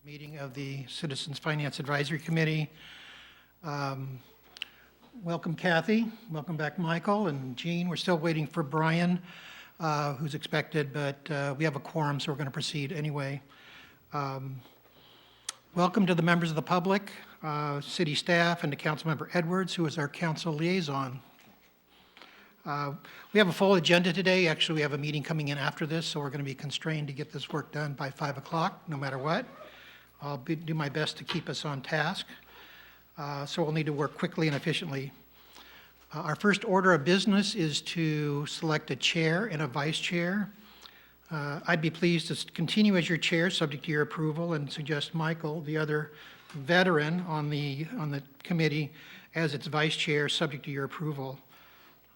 Meeting of the Citizens Finance Advisory Committee. Welcome, Kathy. Welcome back, Michael and Jean. We're still waiting for Brian, who's expected, but we have a quorum, so we're going to proceed anyway. Welcome to the members of the public, city staff, and to Councilmember Edwards, who is our council liaison. We have a full agenda today. Actually, we have a meeting coming in after this, so we're going to be constrained to get this work done by 5 o'clock, no matter what. I'll do my best to keep us on task. So we'll need to work quickly and efficiently. Our first order of business is to select a chair and a vice chair. I'd be pleased to continue as your chair, subject to your approval, and suggest Michael, the other veteran on the committee, as its vice chair, subject to your approval.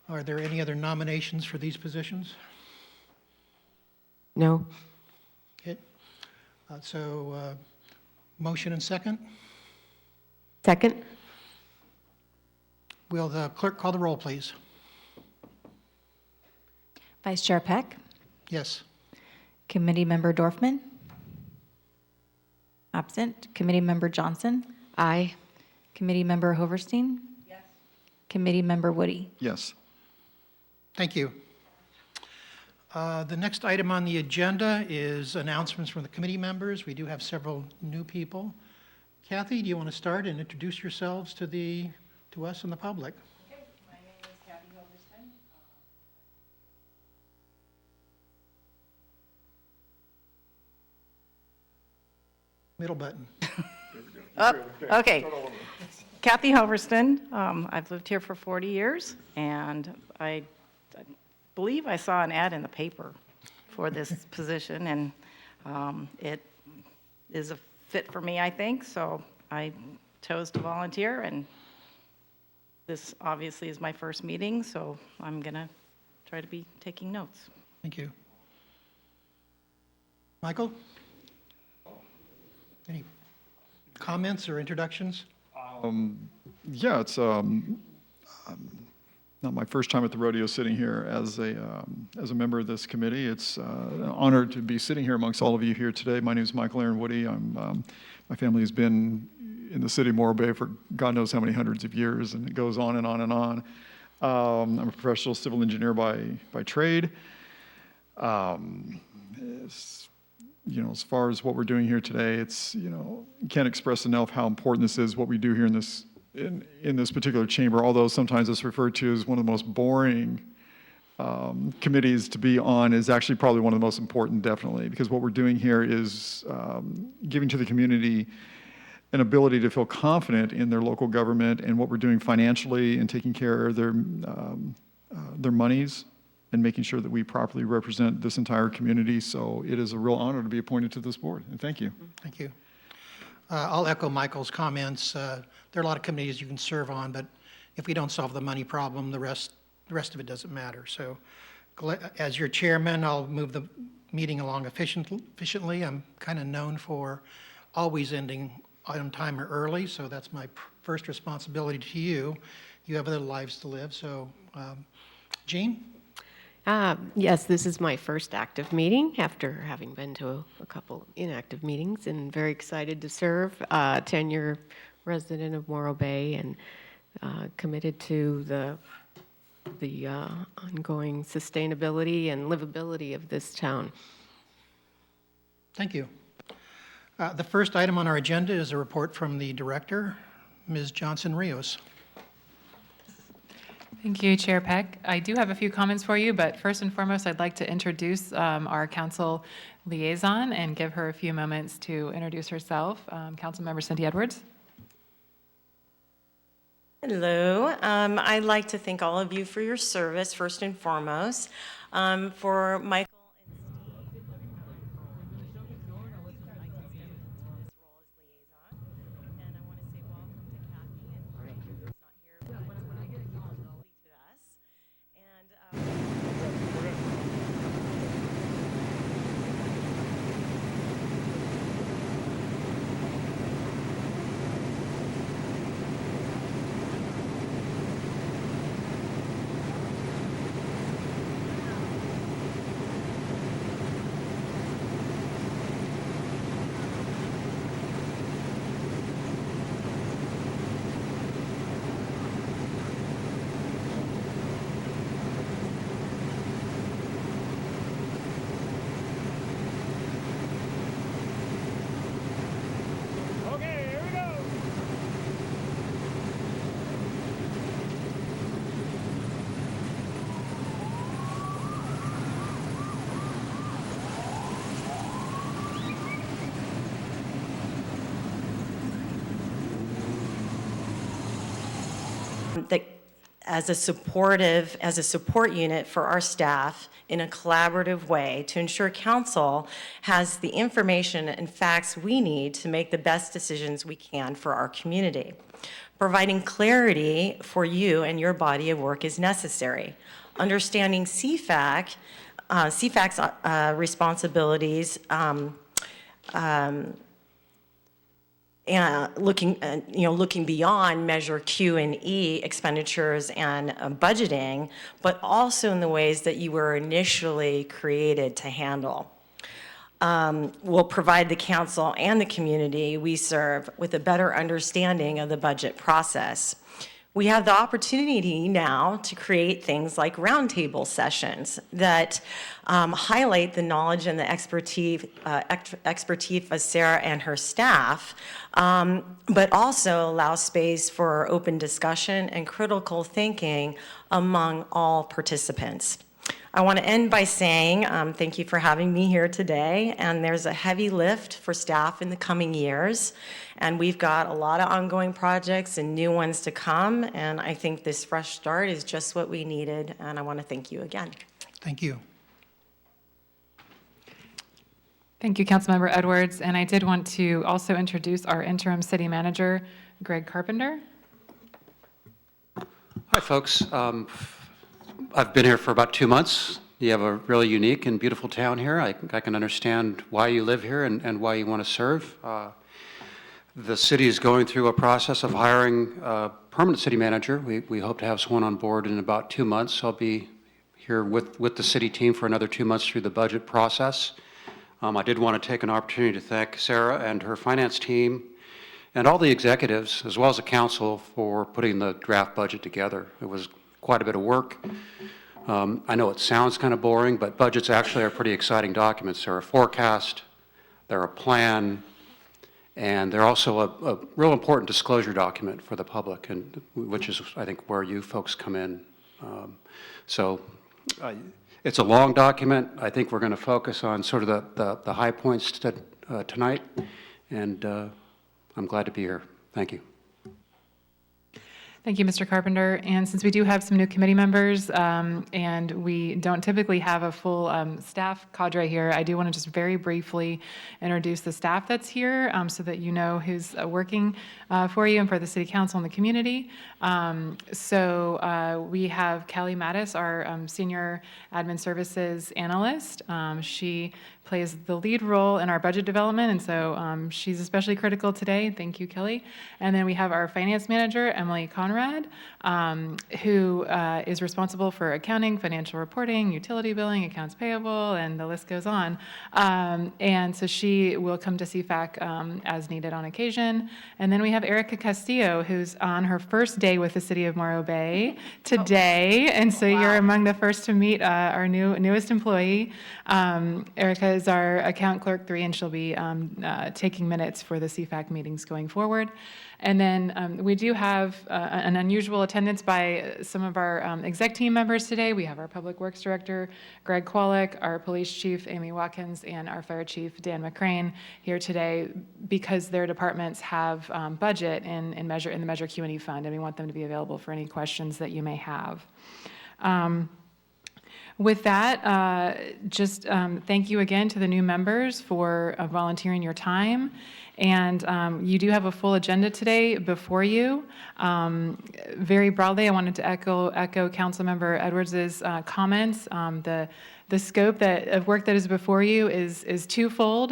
Are there any other nominations for these positions? No. Okay. Motion and second? Second? Will the clerk call the roll, please? Vice Chair Peck, Yes. Committee Member Dorfman, absent. Committee Member Johnson, Aye. Committee Member Hoverstein, yes. Committee Member Woody. Yes. Thank you. The next item on the agenda is announcements from the committee members. We do have several new people. Kathy, do you want to start and introduce yourselves to us and the public? Okay, my name is Kathy Hoverstein. Middle button. Okay. Kathy Hoverstein. I've lived here for 40 years, and I believe I saw an ad in the paper for this position, and it is a fit for me, I think, so I chose to volunteer, and this obviously is my first meeting, so I'm going to try to be taking notes. Thank you. Michael? Any comments or introductions? Yeah, it's not my first time at the rodeo sitting here as a member of this committee. It's an honor to be sitting here amongst all of you here today. My name is Michael Aaron Woody. My family has been in the city of Morro Bay for God knows how many hundreds of years, and it goes on and on and on. I'm a professional civil engineer by trade. As far as what we're doing here today, it's, can't express enough how important this is, what we do here in this particular chamber, although sometimes it's referred to as one of the most boring committees to be on, is actually probably one of the most important, definitely, because what we're doing here is giving to the community an ability to feel confident in their local government and what we're doing financially and taking care of their monies and making sure that we properly represent this entire community. So it is a real honor to be appointed to this board, and thank you. Thank you. I'll echo Michael's comments. There are a lot of committees you can serve on, but if we don't solve the money problem, the rest of it doesn't matter. So as your chairman, I'll move the meeting along efficiently. I'm kind of known for always ending on time or early, so that's my first responsibility to you. You have other lives to live. So Jean? Yes, this is my first active meeting after having been to a couple inactive meetings, and very excited to serve. 10-year resident of Morro Bay, and committed to the ongoing sustainability and livability of this town. Thank you. The first item on our agenda is a report from the director, Ms. Johnson-Rios. Thank you, Chair Peck. I do have a few comments for you, but first and foremost, I'd like to introduce our council liaison and give her a few moments to introduce herself. Councilmember Cindy Edwards. Hello. I'd like to thank all of you for your service, first and foremost. For Michael that as a support unit for our staff in a collaborative way to ensure council has the information and facts we need to make the best decisions we can for our community. Providing clarity for you and your body of work is necessary. Understanding CFAC's responsibilities, and looking beyond Measure Q and E expenditures and budgeting, but also in the ways that you were initially created to handle. Will provide the council and the community we serve with a better understanding of the budget process. We have the opportunity now to create things like roundtable sessions that highlight the knowledge and the expertise of Sarah and her staff, but also allow space for open discussion and critical thinking among all participants. I want to end by saying thank you for having me here today, and there's a heavy lift for staff in the coming years, and we've got a lot of ongoing projects and new ones to come, and I think this fresh start is just what we needed, and I want to thank you again. Thank you. Thank you, Councilmember Edwards. And I did want to also introduce our interim city manager, Greg Carpenter. Hi, folks. I've been here for about 2 months. You have a really unique and beautiful town here. I can understand why you live here and why you want to serve. The city is going through a process of hiring a permanent city manager. We hope to have someone on board in about 2 months. I'll be here with the city team for another 2 months through the budget process. I did want to take an opportunity to thank Sarah and her finance team and all the executives, as well as the council, for putting the draft budget together. It was quite a bit of work. I know it sounds kind of boring, but budgets actually are pretty exciting documents. They're a forecast, they're a plan, and they're also a real important disclosure document for the public, and which is, I think, where you folks come in. It's a long document. I think we're going to focus on sort of the high points tonight, and I'm glad to be here. Thank you. Thank you, Mr. Carpenter. And since we do have some new committee members and we don't typically have a full staff cadre here, I do want to just very briefly introduce the staff that's here so that you know who's working for you and for the City Council and the community. We have Kelly Mattis, our Senior Admin Services Analyst. She plays the lead role in our budget development, and so she's especially critical today. Thank you, Kelly. And then we have our finance manager, Emily Conrad, who is responsible for accounting, financial reporting, utility billing, accounts payable, and the list goes on. And so she will come to CFAC as needed on occasion. And then we have Erica Castillo, who's on her first day with the City of Morro Bay today. And so you're among the first to meet our newest employee. Erica is our account clerk 3, and she'll be taking minutes for the CFAC meetings going forward. And then we do have an unusual attendance by some of our exec team members today. We have our Public Works Director, Greg Kwolek, our Police Chief, Amy Watkins, and our Fire Chief, Dan McCrane, here today because their departments have budget in the Measure Q&E Fund, and we want them to be available for any questions that you may have. With that, just thank you again to the new members for volunteering your time. And you do have a full agenda today before you. Very broadly, I wanted to echo Councilmember Edwards' comments. The scope of work that is before you is twofold.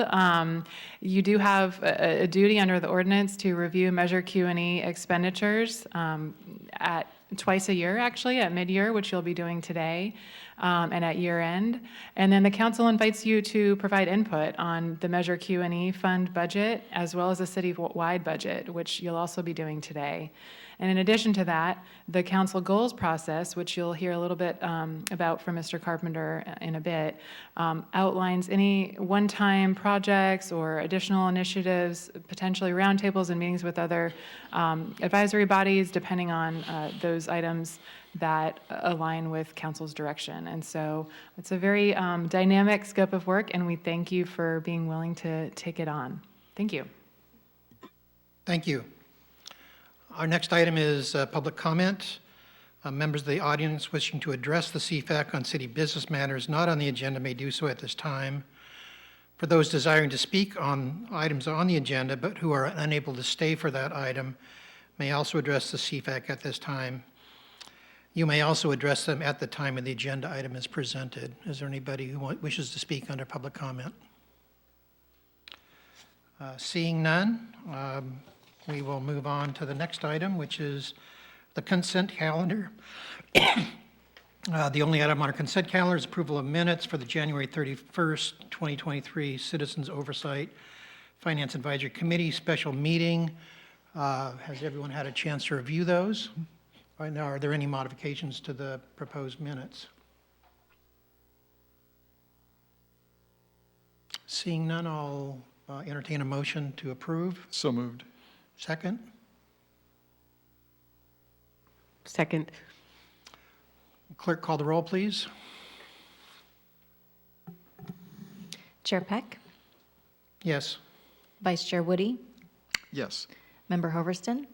You do have a duty under the ordinance to review Measure Q&E expenditures at twice a year, actually, at mid-year, which you'll be doing today, and at year end. And then the council invites you to provide input on the Measure Q&E Fund budget, as well as the city-wide budget, which you'll also be doing today. And in addition to that, the council goals process, which you'll hear a little bit about from Mr. Carpenter in a bit, outlines any one-time projects or additional initiatives, potentially roundtables and meetings with other advisory bodies, depending on those items that align with council's direction. And so it's a very dynamic scope of work, and we thank you for being willing to take it on. Thank you. Thank you. Our next item is public comment. Members of the audience wishing to address the CFAC on city business matters not on the agenda may do so at this time. For those desiring to speak on items on the agenda but who are unable to stay for that item, may also address the CFAC at this time. You may also address them at the time when the agenda item is presented. Is there anybody who wishes to speak under public comment? Seeing none, we will move on to the next item, which is the consent calendar. The only item on our consent calendar is approval of minutes for the January 31st, 2023 Citizens Oversight Finance Advisory Committee special meeting. Has everyone had a chance to review those? Right now, are there any modifications to the proposed minutes? Seeing none, I'll entertain a motion to approve. So moved. Second? Second. Clerk, call the roll, please. Chair Peck, Yes. Vice Chair Woody, Yes. Member Hoverston,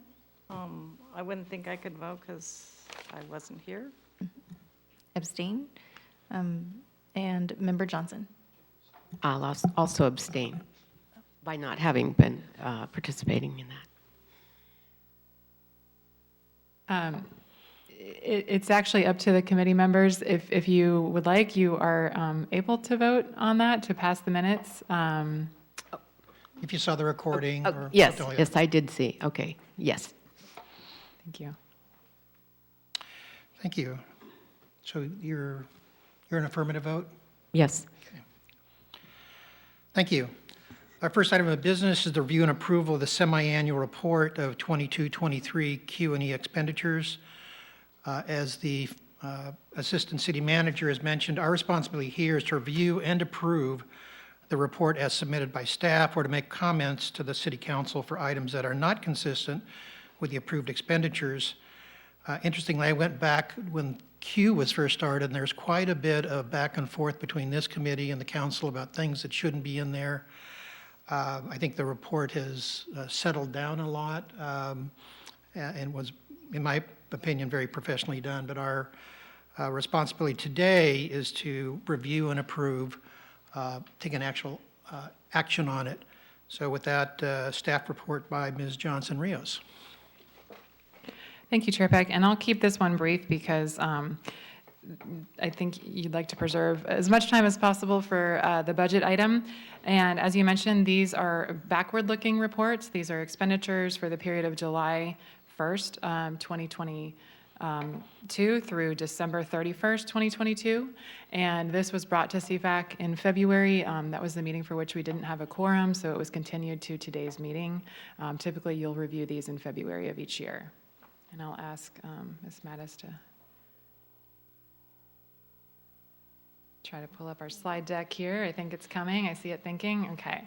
I wouldn't think I could vote because I wasn't here. abstain, and Member Johnson. I'll also abstain by not having been participating in that. It's actually up to the committee members. If you would like, you are able to vote on that to pass the minutes. If you saw the recording or. Yes, Oh, yeah. yes, I did see. Okay, yes. Thank you. Thank you. So you're an affirmative vote? Yes. Thank you. Our first item of business is the review and approval of the semi-annual report of 22-23 Q&E expenditures. As the Assistant City Manager has mentioned, our responsibility here is to review and approve the report as submitted by staff or to make comments to the City Council for items that are not consistent with the approved expenditures. Interestingly, I went back when Q was first started, and there's quite a bit of back and forth between this committee and the council about things that shouldn't be in there. I think the report has settled down a lot and was, in my opinion, very professionally done. But our responsibility today is to review and approve, take an actual action on it. So with that, staff report by Ms. Johnson-Rios. Thank you, Chair Peck, and I'll keep this one brief because I think you'd like to preserve as much time as possible for the budget item. And as you mentioned, these are backward-looking reports. These are expenditures for the period of July 1st, 2022 through December 31st, 2022. And this was brought to CFAC in February. That was the meeting for which we didn't have a quorum, so it was continued to today's meeting. Typically, you'll review these in February of each year. And I'll ask Ms. Mattis to try to pull up our slide deck here. I think it's coming. I see it thinking. Okay.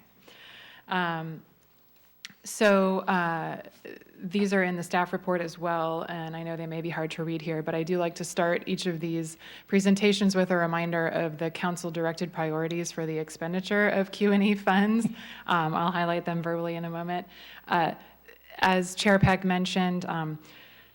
These are in the staff report as well, and I know they may be hard to read here, but I do like to start each of these presentations with a reminder of the council-directed priorities for the expenditure of Q&E funds. I'll highlight them verbally in a moment. As Chair Peck mentioned,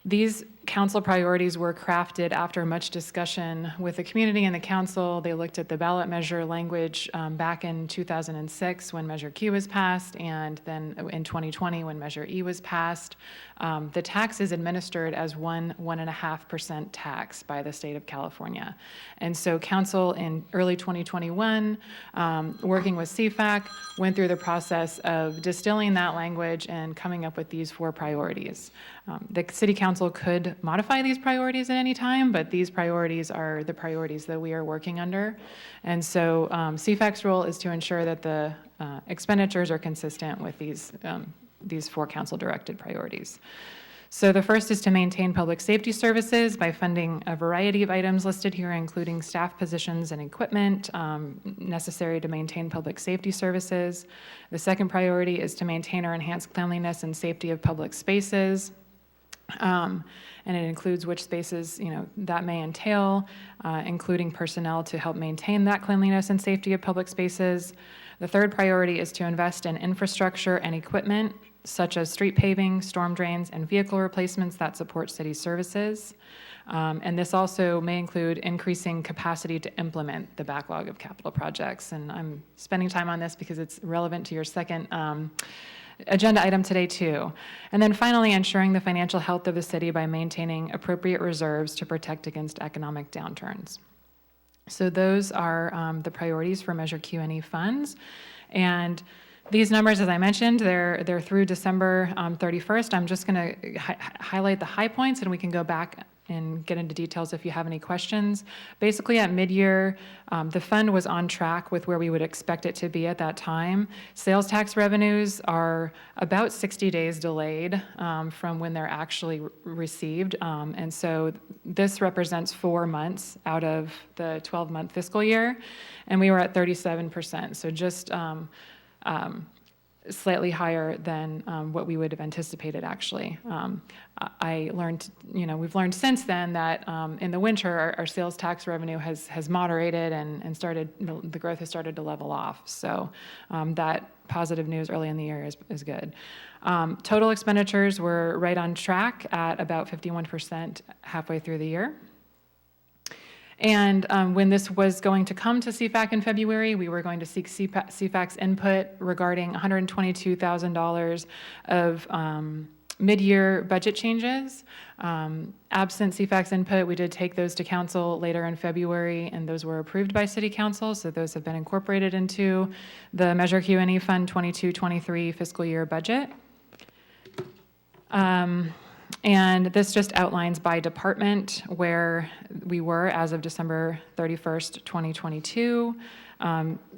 these council priorities were crafted after much discussion with the community and the council. They looked at the ballot measure language back in 2006 when Measure Q was passed, and then in 2020 when Measure E was passed. The tax is administered as 1.5% tax by the state of California. And so council in early 2021, working with CFAC, went through the process of distilling that language and coming up with these 4 priorities. The city council could modify these priorities at any time, but these priorities are the priorities that we are working under. And so CFAC's role is to ensure that the expenditures are consistent with these 4 council-directed priorities. So the first is to maintain public safety services by funding a variety of items listed here, including staff positions and equipment necessary to maintain public safety services. The second priority is to maintain or enhance cleanliness and safety of public spaces. And it includes which spaces, that may entail, including personnel to help maintain that cleanliness and safety of public spaces. The third priority is to invest in infrastructure and equipment, such as street paving, storm drains, and vehicle replacements that support city services. And this also may include increasing capacity to implement the backlog of capital projects. And I'm spending time on this because it's relevant to your second agenda item today too. And then finally, ensuring the financial health of the city by maintaining appropriate reserves to protect against economic downturns. So those are the priorities for Measure Q&E funds. And these numbers, as I mentioned, they're through December 31st. I'm just going to highlight the high points, and we can go back and get into details if you have any questions. Basically, at mid-year, the fund was on track with where we would expect it to be at that time. Sales tax revenues are about 60 days delayed from when they're actually received. And so this represents 4 months out of the 12-month fiscal year, and we were at 37%. So just slightly higher than what we would have anticipated, actually. I learned, we've learned since then that in the winter, our sales tax revenue has moderated and the growth has started to level off. So that positive news early in the year is good. Total expenditures were right on track at about 51% halfway through the year. And when this was going to come to CFAC in February, we were going to seek CFAC's input regarding $122,000 of mid-year budget changes. Absent CFAC's input, we did take those to council later in February, and those were approved by City Council, so those have been incorporated into the Measure Q&E Fund 22-23 fiscal year budget. And this just outlines by department where we were as of December 31st, 2022.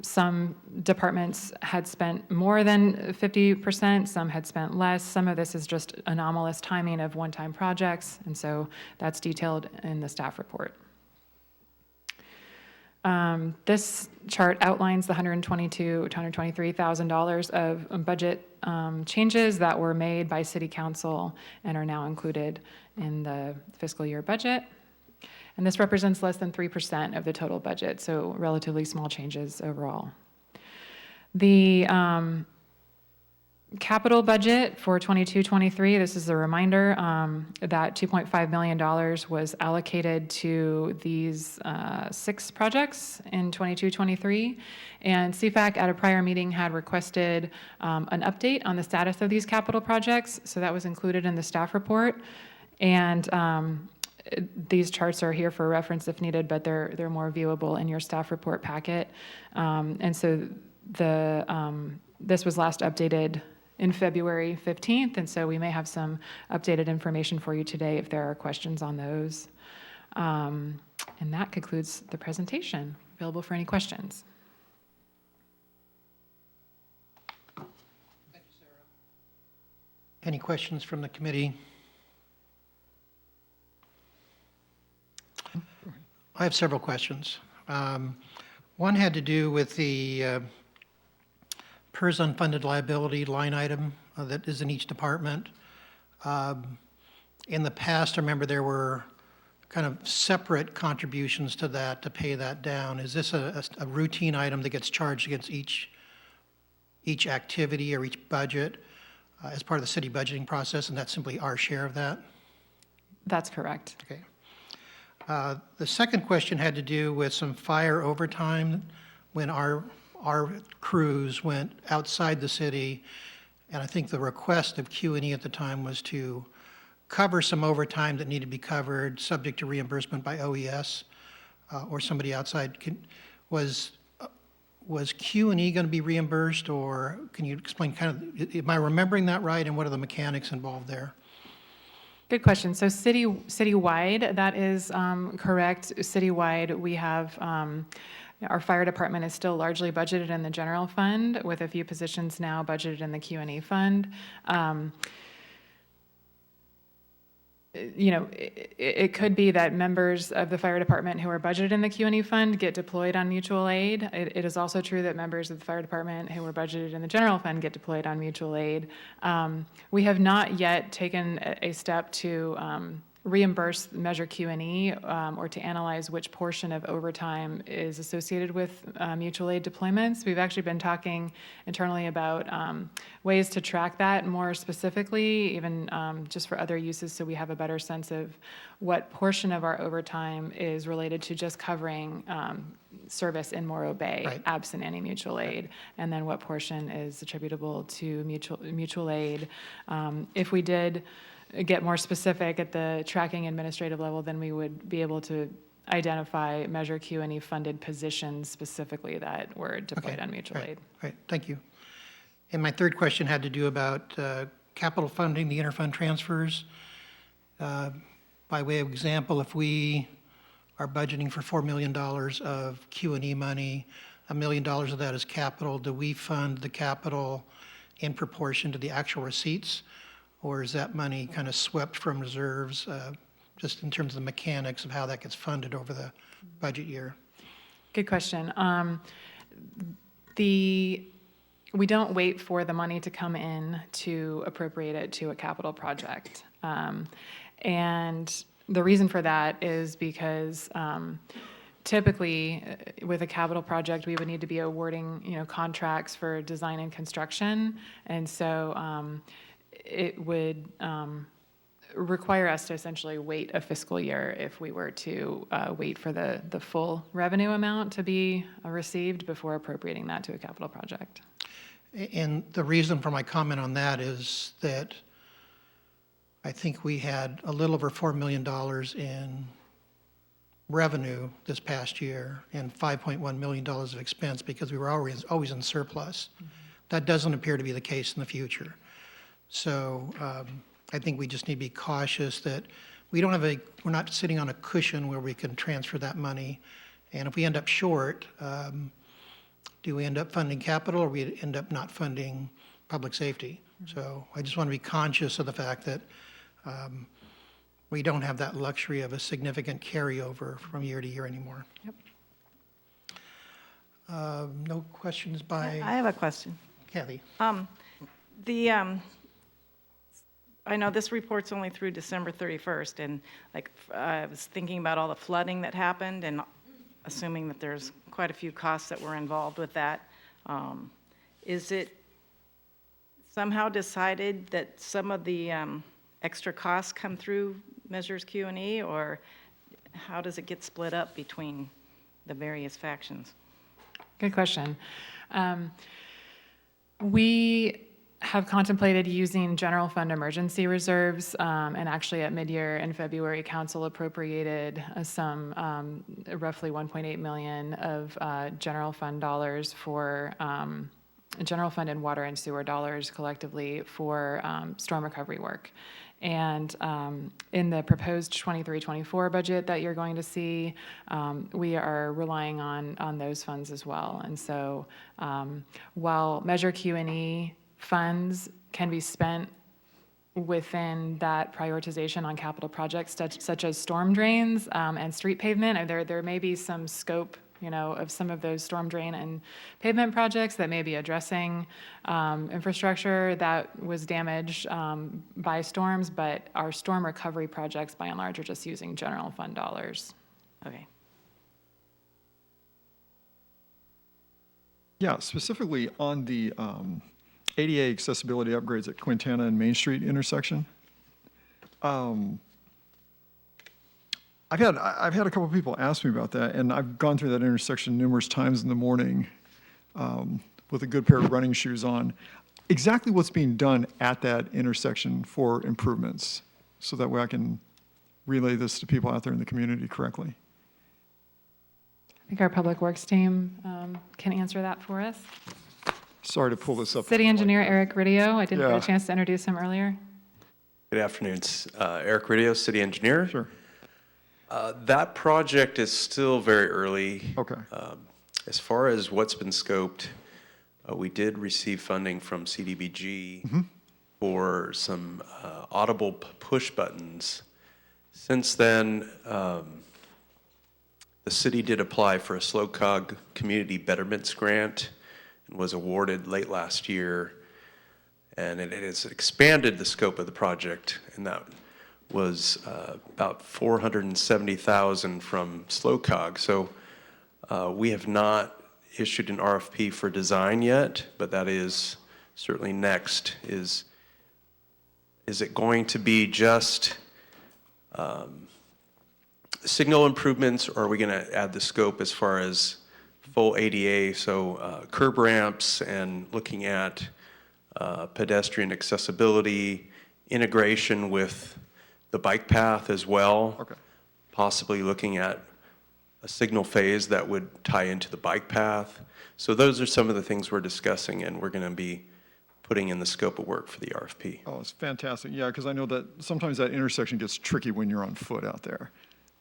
Some departments had spent more than 50%, some had spent less. Some of this is just anomalous timing of one-time projects, and so that's detailed in the staff report. This chart outlines the $122,000 to $123,000 of budget changes that were made by City Council and are now included in the fiscal year budget. And this represents less than 3% of the total budget, so relatively small changes overall. The capital budget for 22-23, this is a reminder that $2.5 million was allocated to these 6 projects in 22-23, and CFAC at a prior meeting had requested an update on the status of these capital projects, so that was included in the staff report. And these charts are here for reference if needed, but they're more viewable in your staff report packet. And so this was last updated in February 15th, and so we may have some updated information for you today if there are questions on those. And that concludes the presentation. Available for any questions. Thank you, Sarah. Any questions from the committee? I have several questions. One had to do with the PERS unfunded liability line item that is in each department. In the past, I remember there were kind of separate contributions to that to pay that down. Is this a routine item that gets charged against each activity or each budget as part of the city budgeting process, and that's simply our share of that? That's correct. Okay. The second question had to do with some fire overtime when our crews went outside the city, and I think the request of Q&E at the time was to cover some overtime that needed to be covered, subject to reimbursement by OES or somebody outside. Was Q&E going to be reimbursed, or can you explain am I remembering that right, and what are the mechanics involved there? Good question. So citywide, that is correct. Citywide, we have our fire department is still largely budgeted in the general fund, with a few positions now budgeted in the Q&E fund. It could be that members of the fire department who are budgeted in the Q&E fund get deployed on mutual aid. It is also true that members of the fire department who are budgeted in the general fund get deployed on mutual aid. We have not yet taken a step to reimburse Measure Q&E or to analyze which portion of overtime is associated with mutual aid deployments. We've actually been talking internally about ways to track that more specifically, even just for other uses, so we have a better sense of what portion of our overtime is related to just covering service in Morro Bay, Right. absent any mutual aid, and then what portion is attributable to mutual aid. If we did get more specific at the tracking administrative level, then we would be able to identify Measure Q&E funded positions specifically that were deployed Okay, on mutual right, aid. Right, thank you. And my third question had to do about capital funding, the interfund transfers. By way of example, if we are budgeting for $4 million of Q&E money, $1 million of that is capital. Do we fund the capital in proportion to the actual receipts? Or is that money kind of swept from reserves, just in terms of the mechanics of how that gets funded over the budget year? Good question. We don't wait for the money to come in to appropriate it to a capital project. And the reason for that is because typically with a capital project, we would need to be awarding, contracts for design and construction. And so it would require us to essentially wait a fiscal year if we were to wait for the full revenue amount to be received before appropriating that to a capital project. And the reason for my comment on that is that I think we had a little over $4 million in revenue this past year and $5.1 million of expense because we were always in surplus. That doesn't appear to be the case in the future. So I think we just need to be cautious that we're not sitting on a cushion where we can transfer that money. And if we end up short, do we end up funding capital or we end up not funding public safety? So I just want to be conscious of the fact that we don't have that luxury of a significant carryover from year to year anymore. Yep. No questions by I have a question. Kathy? I know this report's only through December 31st, and I was thinking about all the flooding that happened, and assuming that there's quite a few costs that were involved with that. Is it somehow decided that some of the extra costs come through Measures Q&E, or how does it get split up between the various factions? Good question. We have contemplated using general fund emergency reserves, and actually at mid-year in February, Council appropriated some roughly 1.8 million of general fund dollars for general fund and water and sewer dollars collectively for storm recovery work. And in the proposed 23-24 budget that you're going to see, we are relying on those funds as well. And so while Measure Q&E funds can be spent within that prioritization on capital projects such as storm drains and street pavement, there may be some scope of some of those storm drain and pavement projects that may be addressing infrastructure that was damaged by storms, but our storm recovery projects by and large are just using general fund dollars. Okay. Yeah, specifically on the ADA accessibility upgrades at Quintana and Main Street intersection. I've had a couple of people ask me about that, and I've gone through that intersection numerous times in the morning with a good pair of running shoes on. Exactly what's being done at that intersection for improvements, so that way I can relay this to people out there in the community correctly. I think our Public Works team can answer that for us. Sorry to pull this up. City Engineer Eric Ridio, I didn't Yeah. get a chance to introduce him earlier. Good afternoon. It's Eric Ridio, City Engineer. Sure. That project is still very early. Okay. As far as what's been scoped, we did receive funding from CDBG for some audible push buttons. Since then, the city did apply for a SLOCOG Community Betterments Grant and was awarded late last year. And it has expanded the scope of the project in that was about 470,000 from SlowCog. So we have not issued an RFP for design yet, but that is certainly next. Is it going to be just signal improvements, or are we going to add the scope as far as full ADA, so curb ramps and looking at pedestrian accessibility, integration with the bike path as well? Okay. Possibly looking at a signal phase that would tie into the bike path. So those are some of the things we're discussing, and we're going to be putting in the scope of work for the RFP. Oh, it's fantastic. Yeah, because I know that sometimes that intersection gets tricky when you're on foot out there.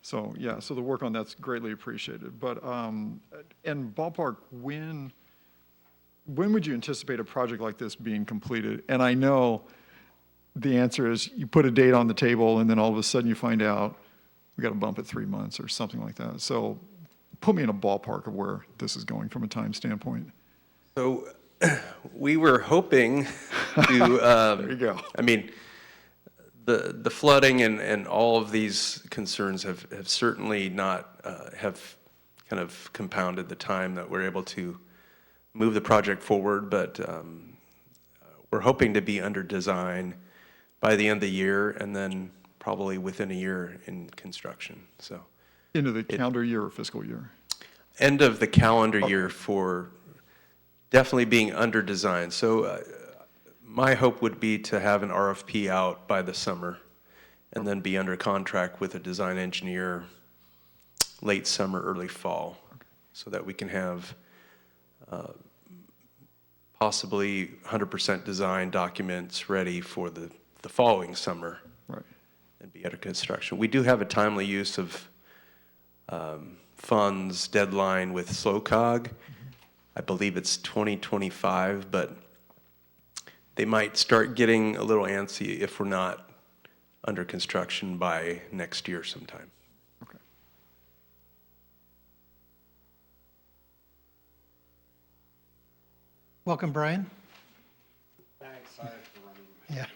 So, yeah, so the work on that's greatly appreciated. But, and ballpark, when would you anticipate a project like this being completed? And I know the answer is you put a date on the table and then all of a sudden you find out we got to bump it 3 months or something like that. So put me in a ballpark of where this is going from a time standpoint. So we were hoping to, There you go. I mean, the flooding and all of these concerns have certainly not, have kind of compounded the time that we're able to move the project forward, but we're hoping to be under design by the end of the year, and then probably within a year in construction, so. Into the calendar year or fiscal year? End of the calendar year for definitely being under design. So my hope would be to have an RFP out by the summer and then be under contract with a design engineer late summer, early fall, so that we can have possibly 100% design documents ready for the following summer. Right. And be under construction. We do have a timely use of funds deadline with SlowCog. I believe it's 2025, but they might start getting a little antsy if we're not under construction by next year sometime. Okay. Welcome, Brian. Thanks. Sorry for running. Yeah.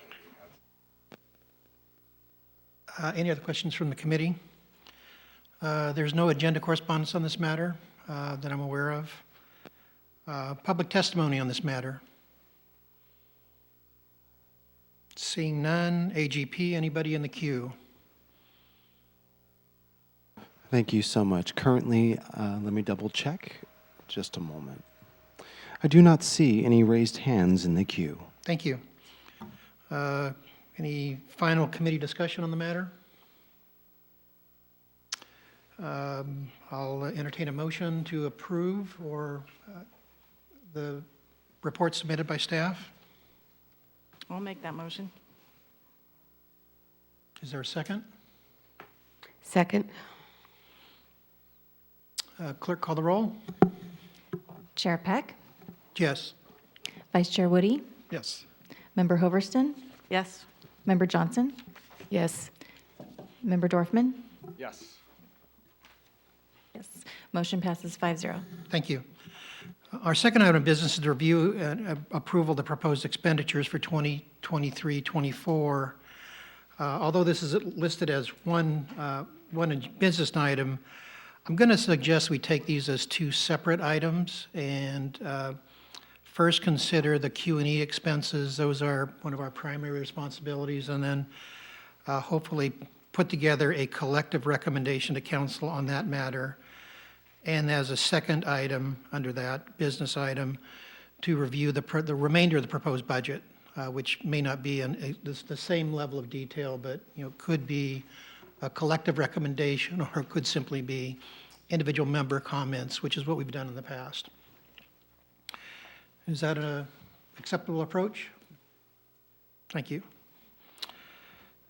Any other questions from the committee? There's no agenda correspondence on this matter that I'm aware of. Public testimony on this matter? Seeing none. AGP, anybody in the queue? Thank you so much. Currently, let me double check. Just a moment. I do not see any raised hands in the queue. Thank you. Any final committee discussion on the matter? I'll entertain a motion to approve or the report submitted by staff. I'll make that motion. Is there a second? Second. Clerk, call the roll. Chair Peck, Yes. Vice Chair Woody, Yes. Member Hoverston, Yes. Member Johnson, Yes. Member Dorfman. Yes. Yes. Motion passes 5-0. Thank you. Our second item of business is to review and approval of the proposed expenditures for 2023-24. Although this is listed as one business item, I'm going to suggest we take these as two separate items and first consider the Q&E expenses. Those are one of our primary responsibilities, and then hopefully put together a collective recommendation to council on that matter. And as a second item under that business item, to review the remainder of the proposed budget, which may not be in the same level of detail, but could be a collective recommendation or could simply be individual member comments, which is what we've done in the past. Is that an acceptable approach? Thank you.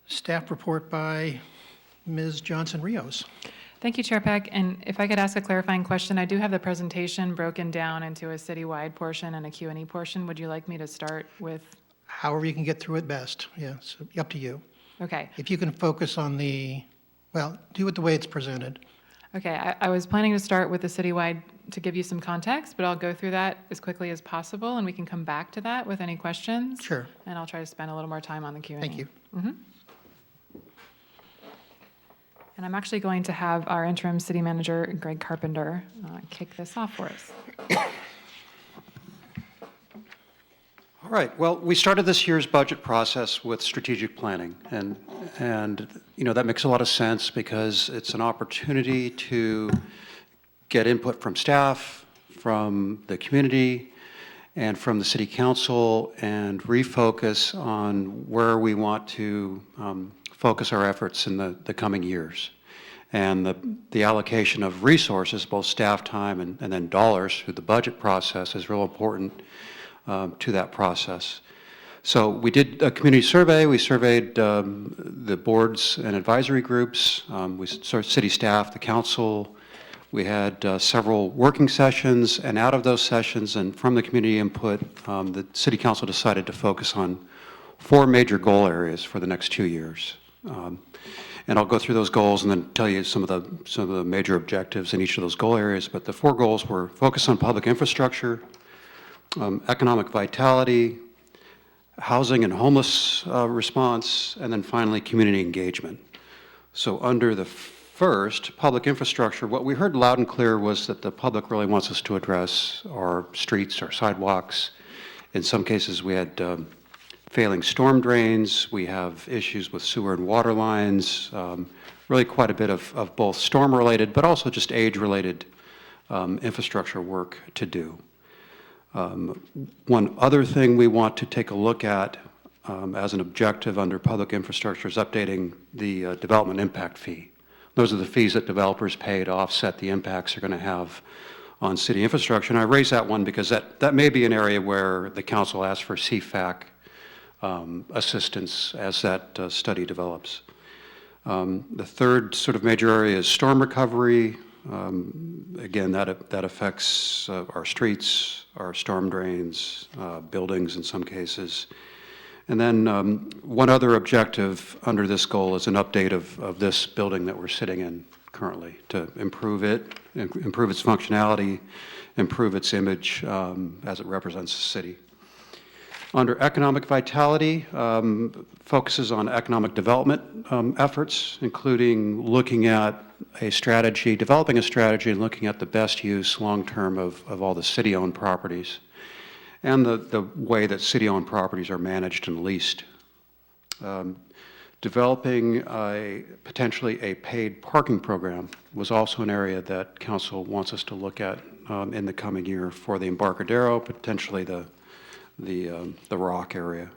Staff report by Ms. Johnson-Rios. Thank you, Chair Peck. And if I could ask a clarifying question, I do have the presentation broken down into a citywide portion and a Q&E portion. Would you like me to start with? However you can get through it best. Yeah, it's up to you. Okay. If you can focus on well, do it the way it's presented. Okay, I was planning to start with the citywide to give you some context, but I'll go through that as quickly as possible, and we can come back to that with any questions. Sure. And I'll try to spend a little more time on the Q&A. Thank you. And I'm actually going to have our interim city manager, Greg Carpenter, kick this off for us. All right, well, we started this year's budget process with strategic planning, and you know, that makes a lot of sense because it's an opportunity to get input from staff, from the community, and from the city council, and refocus on where we want to focus our efforts in the coming years. And the allocation of resources, both staff time and then dollars through the budget process is real important to that process. So we did a community survey. We surveyed the boards and advisory groups. We surveyed city staff, the council. We had several working sessions, and out of those sessions and from the community input, the city council decided to focus on 4 major goal areas for the next 2 years. And I'll go through those goals and then tell you some of the major objectives in each of those goal areas. But the 4 goals were focus on public infrastructure, economic vitality, housing and homeless response, and then finally community engagement. So under the first, public infrastructure, what we heard loud and clear was that the public really wants us to address our streets, our sidewalks. In some cases, we had failing storm drains. We have issues with sewer and water lines, really quite a bit of both storm-related, but also just age-related infrastructure work to do. One other thing we want to take a look at as an objective under public infrastructure is updating the development impact fee. Those are the fees that developers pay to offset the impacts they're going to have on city infrastructure. And I raise that one because that may be an area where the council asks for CFAC assistance as that study develops. The third sort of major area is storm recovery. Again, that affects our streets, our storm drains, buildings in some cases. And then one other objective under this goal is an update of this building that we're sitting in currently to improve it, improve its functionality, improve its image as it represents the city. Under economic vitality, focuses on economic development efforts, including looking at a strategy, developing a strategy and looking at the best use long-term of all the city-owned properties and the way that city-owned properties are managed and leased. Developing potentially a paid parking program was also an area that council wants us to look at in the coming year for the Embarcadero, potentially the Rock area.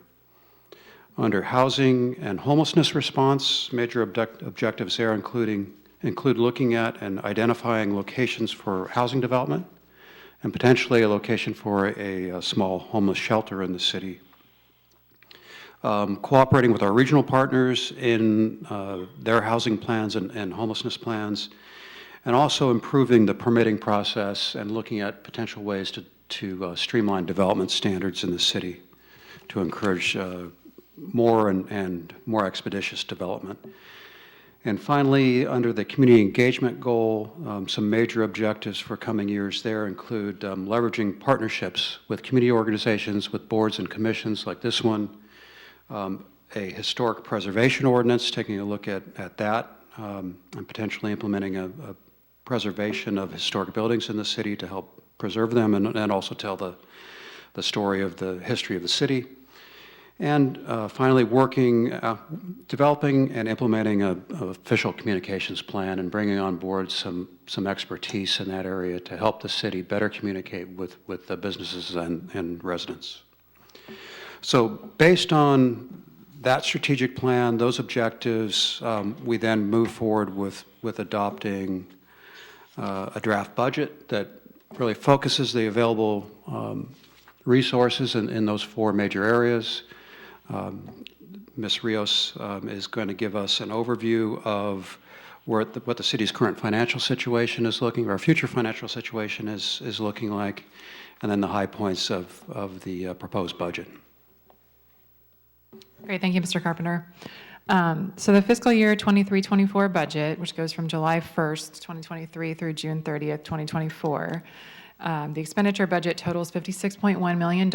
Under housing and homelessness response, major objectives there include looking at and identifying locations for housing development and potentially a location for a small homeless shelter in the city. Cooperating with our regional partners in their housing plans and homelessness plans, and also improving the permitting process and looking at potential ways to streamline development standards in the city to encourage more and more expeditious development. And finally, under the community engagement goal, some major objectives for coming years there include leveraging partnerships with community organizations, with boards and commissions like this one, a historic preservation ordinance, taking a look at that, and potentially implementing a preservation of historic buildings in the city to help preserve them and also tell the story of the history of the city. And finally, developing and implementing an official communications plan and bringing on board some expertise in that area to help the city better communicate with the businesses and residents. So based on that strategic plan, those objectives, we then move forward with adopting a draft budget that really focuses the available resources in those 4 major areas. Ms. Rios is going to give us an overview of what the city's current financial situation is looking, or our future financial situation is looking like, and then the high points of the proposed budget. Great, thank you, Mr. Carpenter. So the fiscal year 23-24 budget, which goes from July 1st, 2023 through June 30th, 2024, the expenditure budget totals $56.1 million.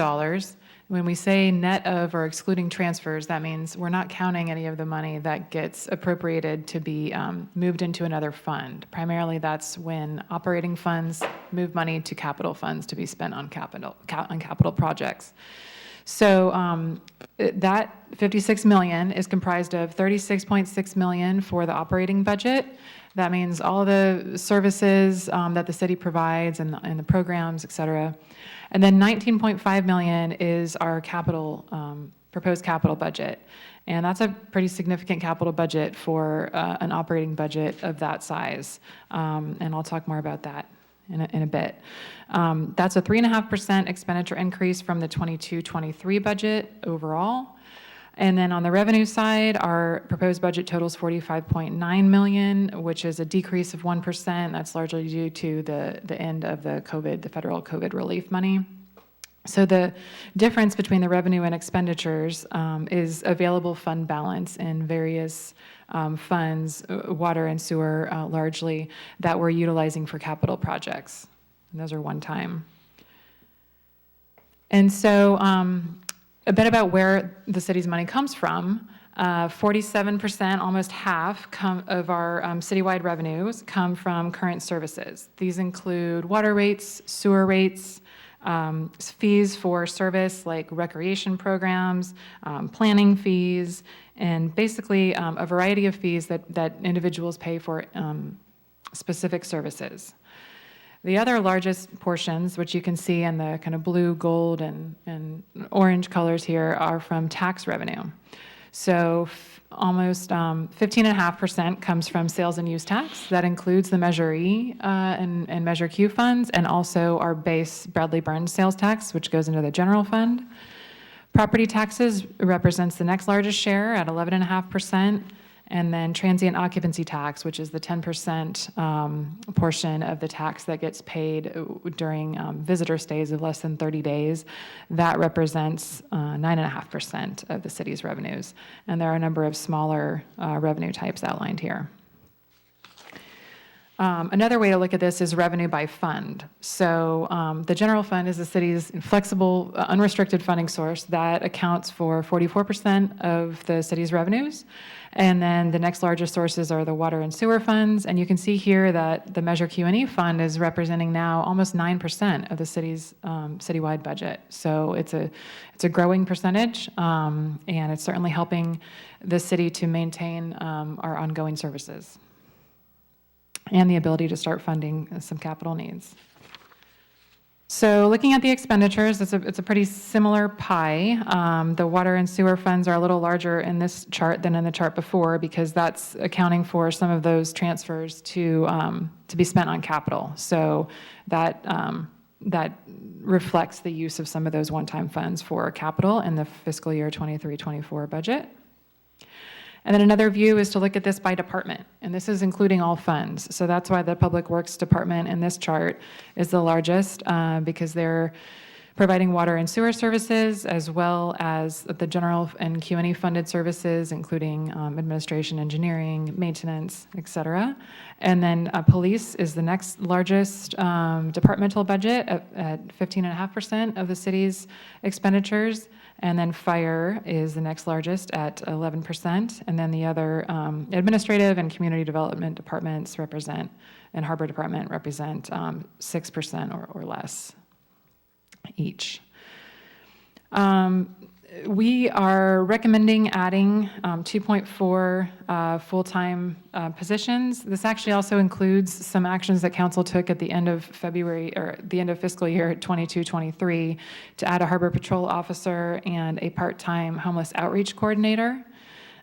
When we say net of or excluding transfers, that means we're not counting any of the money that gets appropriated to be moved into another fund. Primarily, that's when operating funds move money to capital funds to be spent on capital projects. So that 56 million is comprised of 36.6 million for the operating budget. That means all the services that the city provides and the programs, et cetera. And then 19.5 million is our capital, proposed capital budget. And that's a pretty significant capital budget for an operating budget of that size. And I'll talk more about that in a bit. That's a 3.5% expenditure increase from the 22-23 budget overall. And then on the revenue side, our proposed budget totals 45.9 million, which is a decrease of 1%. That's largely due to the end of the federal COVID relief money. So the difference between the revenue and expenditures is available fund balance in various funds, water and sewer largely, that we're utilizing for capital projects. And those are one time. And so a bit about where the city's money comes from. 47%, almost half, of our citywide revenues come from current services. These include water rates, sewer rates, fees for service like recreation programs, planning fees, and basically a variety of fees that individuals pay for specific services. The other largest portions, which you can see in the kind of blue, gold, and orange colors here, are from tax revenue. So almost 15.5% comes from sales and use tax. That includes the Measure E and Measure Q funds, and also our base Bradley Burns sales tax, which goes into the general fund. Property taxes represents the next largest share at 11.5%. And then transient occupancy tax, which is the 10% portion of the tax that gets paid during visitor stays of less than 30 days, that represents 9.5% of the city's revenues. And there are a number of smaller revenue types outlined here. Another way to look at this is revenue by fund. So the general fund is the city's flexible, unrestricted funding source that accounts for 44% of the city's revenues. And then the next largest sources are the water and sewer funds. And you can see here that the Measure Q&E fund is representing now almost 9% of the city's citywide budget. So it's a growing percentage, and it's certainly helping the city to maintain our ongoing services and the ability to start funding some capital needs. So looking at the expenditures, it's a pretty similar pie. The water and sewer funds are a little larger in this chart than in the chart before, because that's accounting for some of those transfers to be spent on capital. So that reflects the use of some of those one-time funds for capital in the fiscal year 23-24 budget. And then another view is to look at this by department, and this is including all funds. So that's why the Public Works Department in this chart is the largest, because they're providing water and sewer services, as well as the general and Q&E funded services, including administration, engineering, maintenance, et cetera. And then police is the next largest departmental budget at 15.5% of the city's expenditures. And then fire is the next largest at 11%. And then the other administrative and community development departments represent, and harbor department represent 6% or less each. We are recommending adding 2.4 full-time positions. This actually also includes some actions that council took at the end of February, or the end of fiscal year 22-23, to add a harbor patrol officer and a part-time homeless outreach coordinator.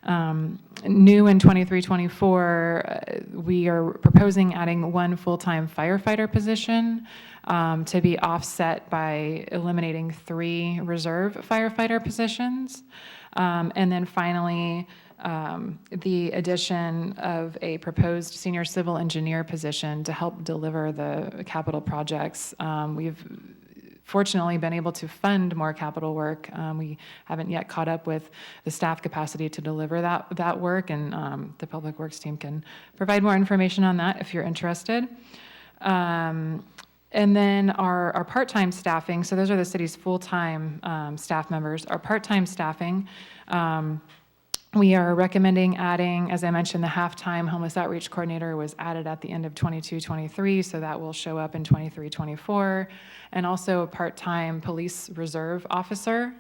New in 23-24, we are proposing adding one full-time firefighter position to be offset by eliminating 3 reserve firefighter positions. And then finally, the addition of a proposed senior civil engineer position to help deliver the capital projects. We've fortunately been able to fund more capital work. We haven't yet caught up with the staff capacity to deliver that work, and the Public Works team can provide more information on that if you're interested. And then our part-time staffing, so those are the city's full-time staff members. Our part-time staffing, we are recommending adding, as I mentioned, the half-time homeless outreach coordinator was added at the end of 22-23, so that will show up in 23-24, and also a part-time police reserve officer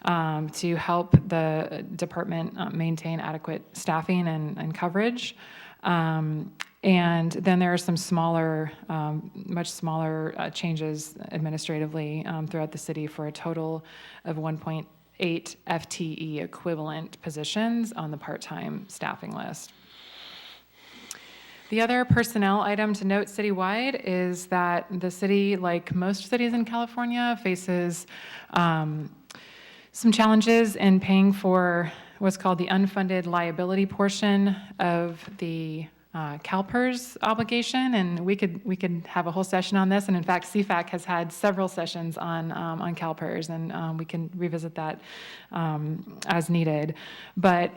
to help the department maintain adequate staffing and coverage. And then there are some smaller, much smaller changes administratively throughout the city for a total of 1.8 FTE equivalent positions on the part-time staffing list. The other personnel item to note citywide is that the city, like most cities in California, faces some challenges in paying for what's called the unfunded liability portion of the CalPERS obligation, and we could have a whole session on this. And in fact, CFAC has had several sessions on CalPERS, and we can revisit that as needed. But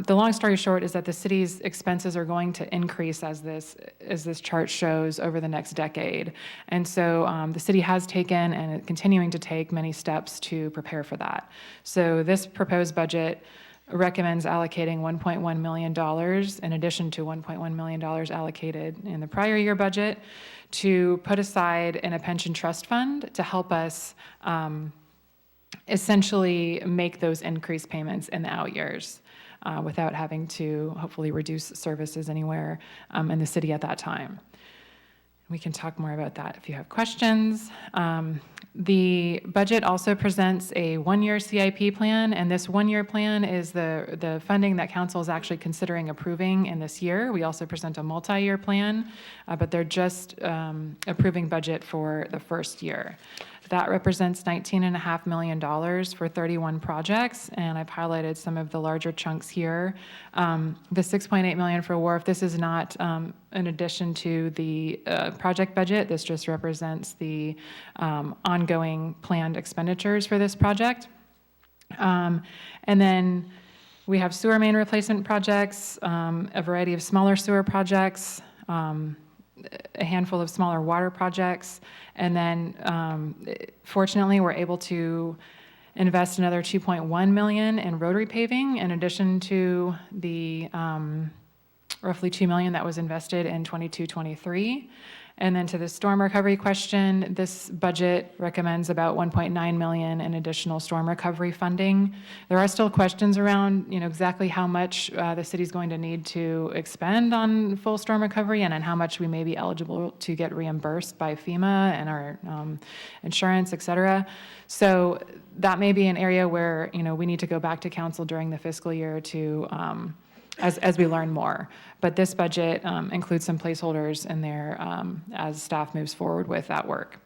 the long story short is that the city's expenses are going to increase as this chart shows over the next decade, and so the city has taken and is continuing to take many steps to prepare for that. So this proposed budget recommends allocating $1.1 million in addition to $1.1 million allocated in the prior year budget to put aside in a pension trust fund to help us essentially make those increased payments in the out years without having to hopefully reduce services anywhere in the city at that time. We can talk more about that if you have questions. The budget also presents a one-year CIP plan, and this one-year plan is the funding that council is actually considering approving in this year. We also present a multi-year plan, but they're just approving budget for the first year. That represents $19.5 million for 31 projects, and I've highlighted some of the larger chunks here. The $6.8 million for WARF, this is not in addition to the project budget. This just represents the ongoing planned expenditures for this project. And then we have sewer main replacement projects, a variety of smaller sewer projects, a handful of smaller water projects, and then fortunately we're able to invest another $2.1 million in rotary paving in addition to the roughly $2 million that was invested in 22-23. And then to the storm recovery question, this budget recommends about $1.9 million in additional storm recovery funding. There are still questions around, exactly how much the city's going to need to expend on full storm recovery and on how much we may be eligible to get reimbursed by FEMA and our insurance, et cetera. So that may be an area where, we need to go back to council during the fiscal year to as we learn more. But this budget includes some placeholders in there as staff moves forward with that work.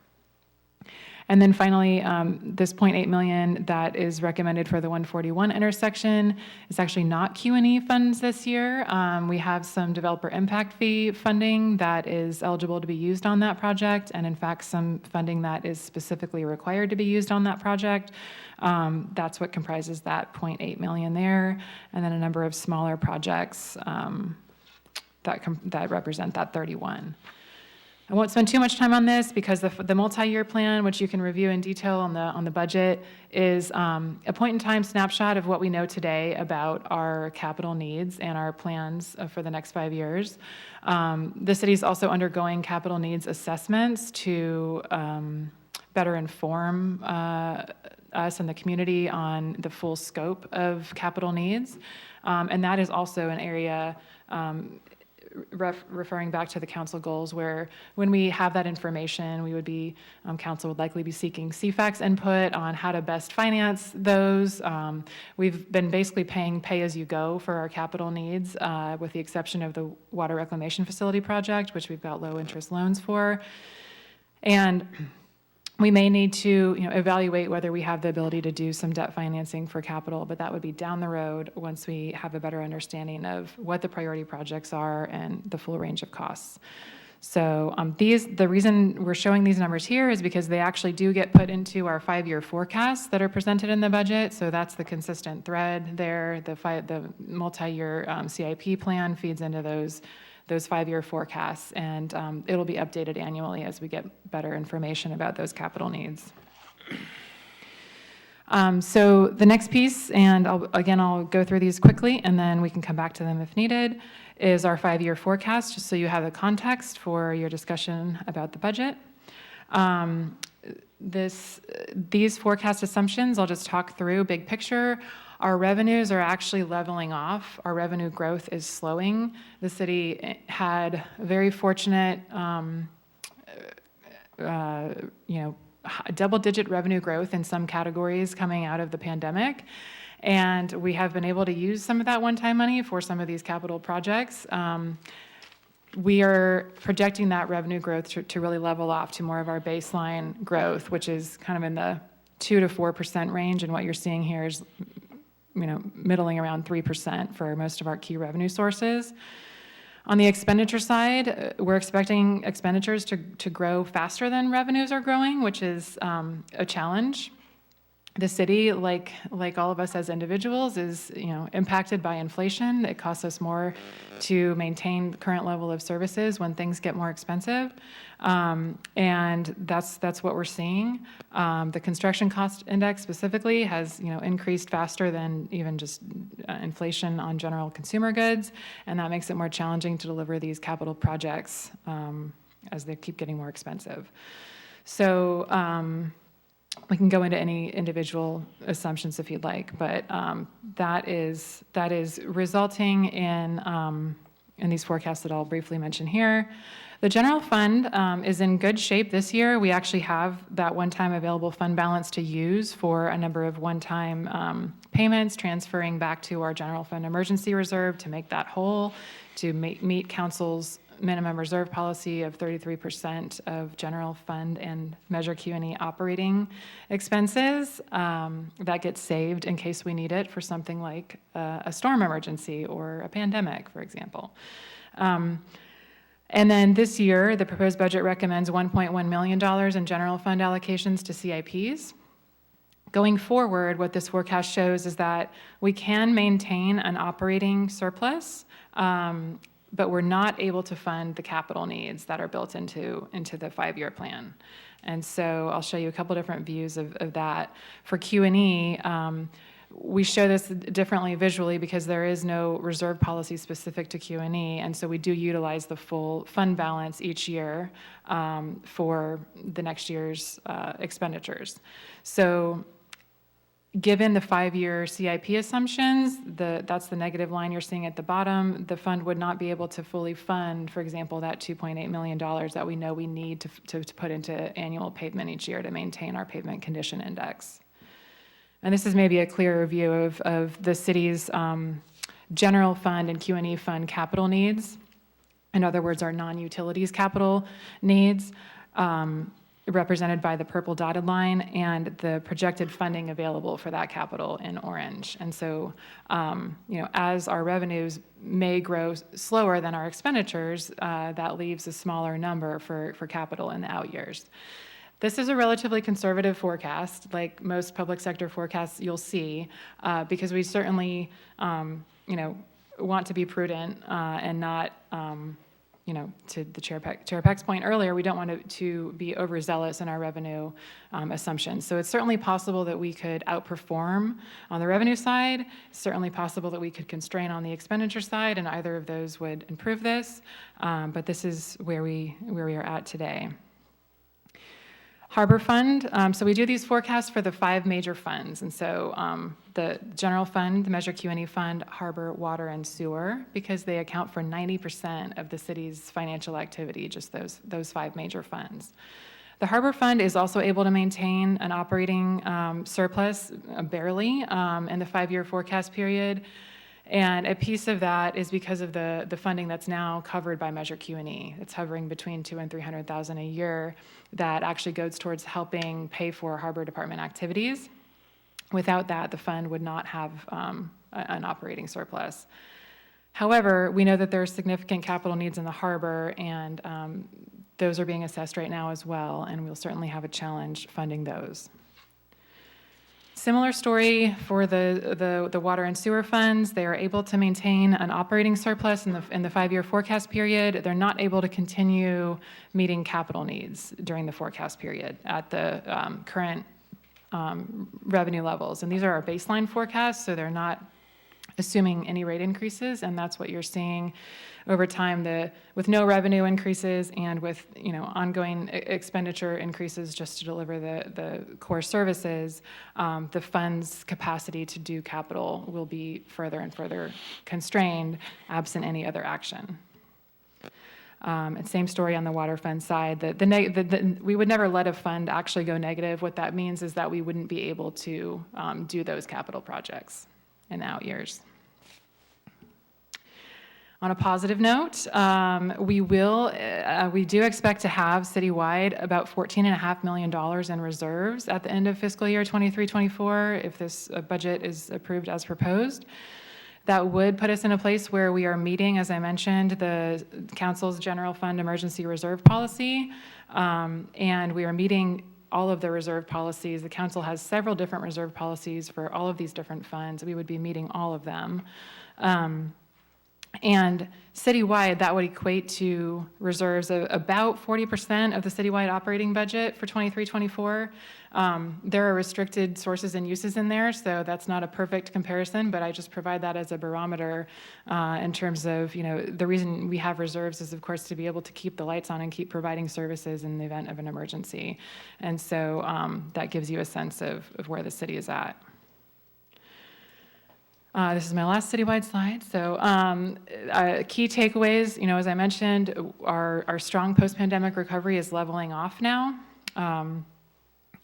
And then finally, this $0.8 million that is recommended for the 141 intersection is actually not Q&E funds this year. We have some developer impact fee funding that is eligible to be used on that project, and in fact, some funding that is specifically required to be used on that project. That's what comprises that $0.8 million there, and then a number of smaller projects that represent that 31. I won't spend too much time on this because the multi-year plan, which you can review in detail on the budget, is a point-in-time snapshot of what we know today about our capital needs and our plans for the next 5 years. The city is also undergoing capital needs assessments to better inform us and the community on the full scope of capital needs, and that is also an area referring back to the council goals, where when we have that information, we would be, council would likely be seeking CFAC's input on how to best finance those. We've been basically paying pay-as-you-go for our capital needs, with the exception of the water reclamation facility project, which we've got low-interest loans for. And we may need to evaluate whether we have the ability to do some debt financing for capital, but that would be down the road once we have a better understanding of what the priority projects are and the full range of costs. So the reason we're showing these numbers here is because they actually do get put into our 5-year forecasts that are presented in the budget. So that's the consistent thread there. The multi-year CIP plan feeds into those 5-year forecasts, and it'll be updated annually as we get better information about those capital needs. So the next piece, and I'll go through these quickly, and then we can come back to them if needed, is our 5-year forecast, just so you have the context for your discussion about the budget. These forecast assumptions, I'll just talk through big picture. Our revenues are actually leveling off. Our revenue growth is slowing. The city had very fortunate, double-digit revenue growth in some categories coming out of the pandemic. And we have been able to use some of that one-time money for some of these capital projects. We are projecting that revenue growth to really level off to more of our baseline growth, which is kind of in the 2 to 4% range. And what you're seeing here is, middling around 3% for most of our key revenue sources. On the expenditure side, we're expecting expenditures to grow faster than revenues are growing, which is a challenge. The city, like all of us as individuals, is impacted by inflation. It costs us more to maintain the current level of services when things get more expensive, and that's what we're seeing. The construction cost index specifically has increased faster than even just inflation on general consumer goods, and that makes it more challenging to deliver these capital projects as they keep getting more expensive. So. We can go into any individual assumptions if you'd like, but that is resulting in these forecasts that I'll briefly mention here. The general fund is in good shape this year. We actually have that one-time available fund balance to use for a number of one-time payments, transferring back to our general fund emergency reserve to make that whole, to meet council's minimum reserve policy of 33% of general fund and Measure Q&E operating expenses. That gets saved in case we need it for something like a storm emergency or a pandemic, for example. And then this year, the proposed budget recommends $1.1 million in general fund allocations to CIPs. Going forward, what this forecast shows is that we can maintain an operating surplus, but we're not able to fund the capital needs that are built into the 5-year plan. And so I'll show you a couple different views of that. For Q&E, we show this differently visually because there is no reserve policy specific to Q&E, and so we do utilize the full fund balance each year for the next year's expenditures. So given the 5-year CIP assumptions, that's the negative line you're seeing at the bottom, the fund would not be able to fully fund, for example, that $2.8 million that we know we need to put into annual pavement each year to maintain our pavement condition index. And this is maybe a clearer view of the city's general fund and Q&E fund capital needs. In other words, our non-utilities capital needs, represented by the purple dotted line, and the projected funding available for that capital in orange. And so, as our revenues may grow slower than our expenditures, that leaves a smaller number for capital in the out years. This is a relatively conservative forecast, like most public sector forecasts you'll see, because we certainly, want to be prudent and not, to the Chair Peck's point earlier, we don't want to be overzealous in our revenue assumptions. So it's certainly possible that we could outperform on the revenue side. It's certainly possible that we could constrain on the expenditure side, and either of those would improve this. But this is where we are at today. Harbor Fund, so we do these forecasts for the 5 major funds. And so the general fund, the Measure Q&E fund, harbor, water, and sewer, because they account for 90% of the city's financial activity, just those 5 major funds. The harbor fund is also able to maintain an operating surplus, barely, in the 5-year forecast period. And a piece of that is because of the funding that's now covered by Measure Q&E. It's hovering between $200,000 and $300,000 a year that actually goes towards helping pay for harbor department activities. Without that, the fund would not have an operating surplus. However, we know that there are significant capital needs in the harbor, and those are being assessed right now as well, and we'll certainly have a challenge funding those. Similar story for the water and sewer funds. They are able to maintain an operating surplus in the 5-year forecast period. They're not able to continue meeting capital needs during the forecast period at the current revenue levels. And these are our baseline forecasts, so they're not assuming any rate increases, and that's what you're seeing over time, with no revenue increases and with ongoing expenditure increases just to deliver the core services, the fund's capacity to do capital will be further and further constrained absent any other action. And same story on the water fund side. We would never let a fund actually go negative. What that means is that we wouldn't be able to do those capital projects in the out years. On a positive note, we do expect to have citywide about $14.5 million in reserves at the end of fiscal year 23-24 if this budget is approved as proposed. That would put us in a place where we are meeting, as I mentioned, the Council's General Fund Emergency Reserve Policy, and we are meeting all of the reserve policies. The Council has several different reserve policies for all of these different funds. We would be meeting all of them. And citywide, that would equate to reserves of about 40% of the citywide operating budget for 23-24. There are restricted sources and uses in there, so that's not a perfect comparison, but I just provide that as a barometer in terms of, the reason we have reserves is, of course, to be able to keep the lights on and keep providing services in the event of an emergency. And so that gives you a sense of where the city is at. This is my last citywide slide. So key takeaways, as I mentioned, our strong post-pandemic recovery is leveling off now.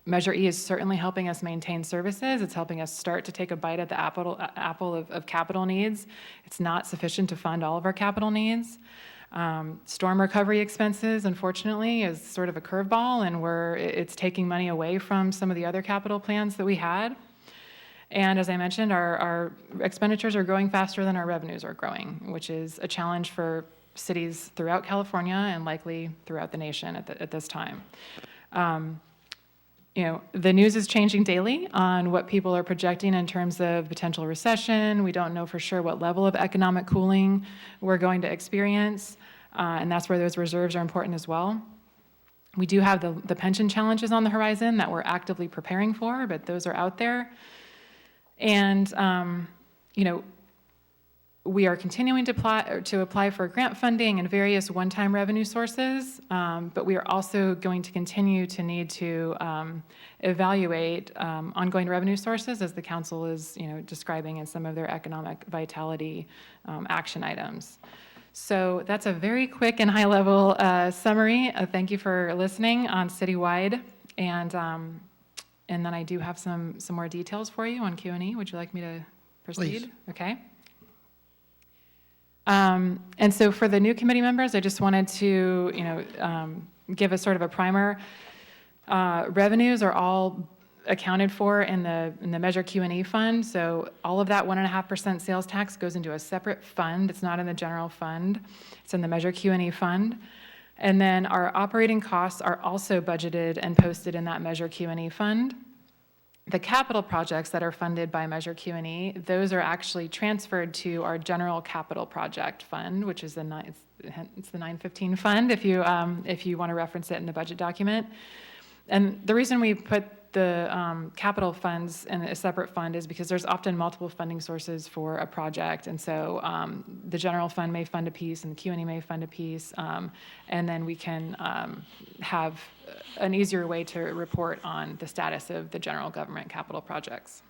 Measure E is certainly helping us maintain services. It's helping us start to take a bite at the apple of capital needs. It's not sufficient to fund all of our capital needs. Storm recovery expenses, unfortunately, is sort of a curveball, and it's taking money away from some of the other capital plans that we had. And as I mentioned, our expenditures are growing faster than our revenues are growing, which is a challenge for cities throughout California and likely throughout the nation at this time. The news is changing daily on what people are projecting in terms of potential recession. We don't know for sure what level of economic cooling we're going to experience, and that's where those reserves are important as well. We do have the pension challenges on the horizon that we're actively preparing for, but those are out there. And, we are continuing to apply for grant funding and various one-time revenue sources, but we are also going to continue to need to evaluate ongoing revenue sources as the council is, describing in some of their economic vitality action items. So that's a very quick and high-level summary. Thank you for listening on citywide, and then I do have some more details for you on Q&E. Would you like me to proceed? Please. Okay. And so for the new committee members, I just wanted to, give a sort of a primer. Revenues are all accounted for in the Measure Q&E fund. So all of that 1.5% sales tax goes into a separate fund. It's not in the general fund. It's in the Measure Q&E fund. And then our operating costs are also budgeted and posted in that Measure Q&E fund. The capital projects that are funded by Measure Q&E, those are actually transferred to our general capital project fund, which is it's the 915 fund if you want to reference it in the budget document. And the reason we put the capital funds in a separate fund is because there's often multiple funding sources for a project. And so the general fund may fund a piece and the Q&E may fund a piece. And then we can have an easier way to report on the status of the general government capital projects.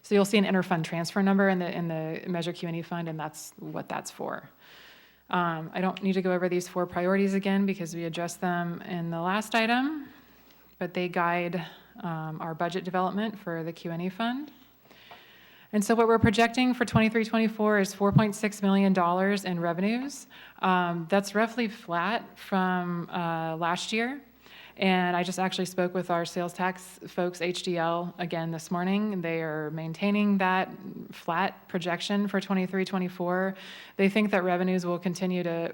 So you'll see an interfund transfer number in the Measure Q&E fund, and that's what that's for. I don't need to go over these 4 priorities again because we addressed them in the last item, but they guide our budget development for the Q&E fund. And so what we're projecting for 23-24 is $4.6 million in revenues. That's roughly flat from last year. And I just actually spoke with our sales tax folks, HDL, again this morning. They are maintaining that flat projection for 23-24. They think that revenues will continue to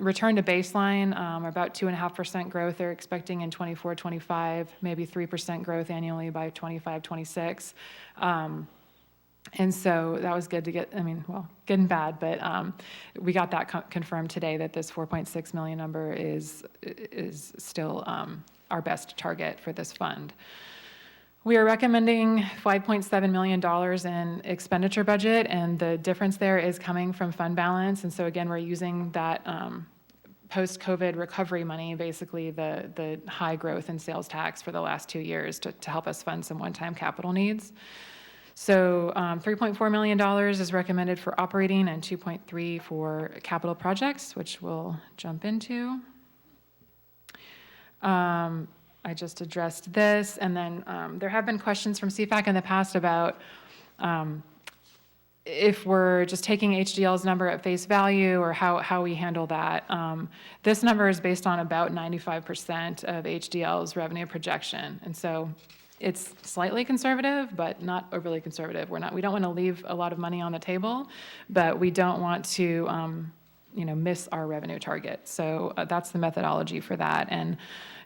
return to baseline, about 2.5% growth they're expecting in 24, 25, maybe 3% growth annually by 25, 26. And so that was good to get, I mean, well, good and bad, but we got that confirmed today that this 4.6 million number is still our best target for this fund. We are recommending $5.7 million in expenditure budget, and the difference there is coming from fund balance. And so again, we're using that post-COVID recovery money, basically the high growth in sales tax for the last 2 years to help us fund some one-time capital needs. So $3.4 million is recommended for operating and 2.3 for capital projects, which we'll jump into. I just addressed this, and then there have been questions from CFAC in the past about if we're just taking HDL's number at face value or how we handle that. This number is based on about 95% of HDL's revenue projection, and so it's slightly conservative, but not overly conservative. We don't want to leave a lot of money on the table, but we don't want to miss our revenue target. So that's the methodology for that. And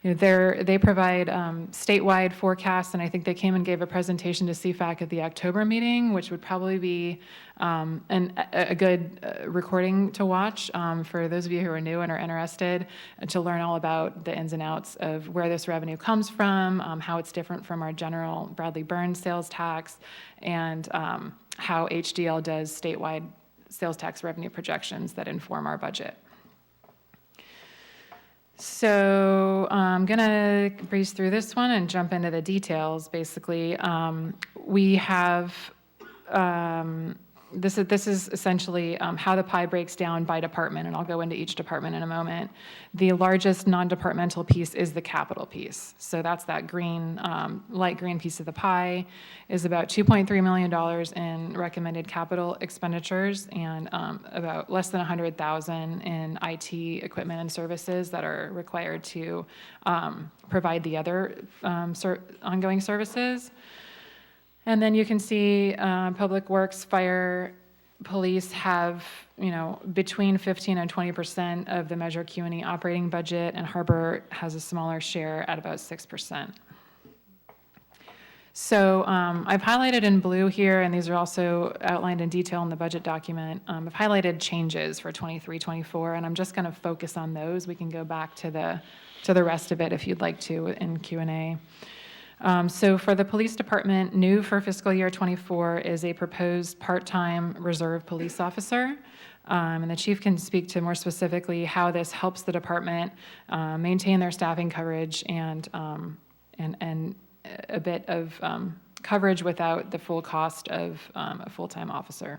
they provide statewide forecasts, and I think they came and gave a presentation to CFAC at the October meeting, which would probably be a good recording to watch for those of you who are new and are interested to learn all about the ins and outs of where this revenue comes from, how it's different from our general Bradley Burns sales tax, and how HDL does statewide sales tax revenue projections that inform our budget. So I'm going to breeze through this one and jump into the details. Basically, we have this is essentially how the pie breaks down by department, and I'll go into each department in a moment. The largest non-departmental piece is the capital piece. So that's that green, light green piece of the pie, is about $2.3 million in recommended capital expenditures and about less than $100,000 in IT equipment and services that are required to provide the other ongoing services. And then you can see Public Works, Fire, Police have, between 15 and 20% of the Measure Q&E operating budget, and Harbor has a smaller share at about 6%. So I've highlighted in blue here, and these are also outlined in detail in the budget document. I've highlighted changes for 23, 24, and I'm just going to focus on those. We can go back to the rest of it if you'd like to in Q&A. So for the police department, new for fiscal year 24 is a proposed part-time reserve police officer. And the chief can speak to more specifically how this helps the department maintain their staffing coverage and a bit of coverage without the full cost of a full-time officer.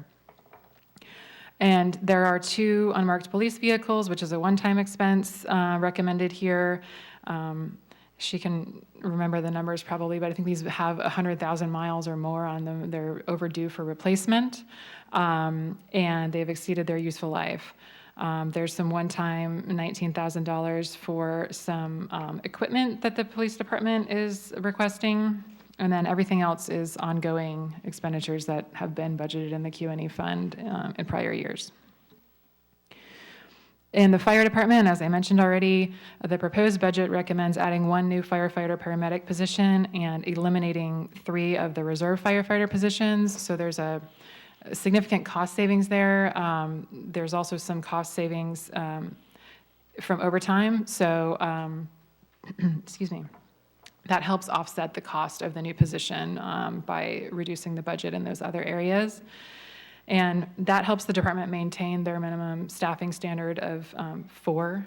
And there are 2 unmarked police vehicles, which is a one-time expense recommended here. She can remember the numbers probably, but I think these have 100,000 miles or more on them. They're overdue for replacement, and they've exceeded their useful life. There's some one-time $19,000 for some equipment that the police department is requesting, and then everything else is ongoing expenditures that have been budgeted in the Q&E fund in prior years. In the fire department, as I mentioned already, the proposed budget recommends adding 1 new firefighter paramedic position and eliminating 3 of the reserve firefighter positions. So there's a significant cost savings there. There's also some cost savings from overtime. So, excuse me, that helps offset the cost of the new position by reducing the budget in those other areas. And that helps the department maintain their minimum staffing standard of 4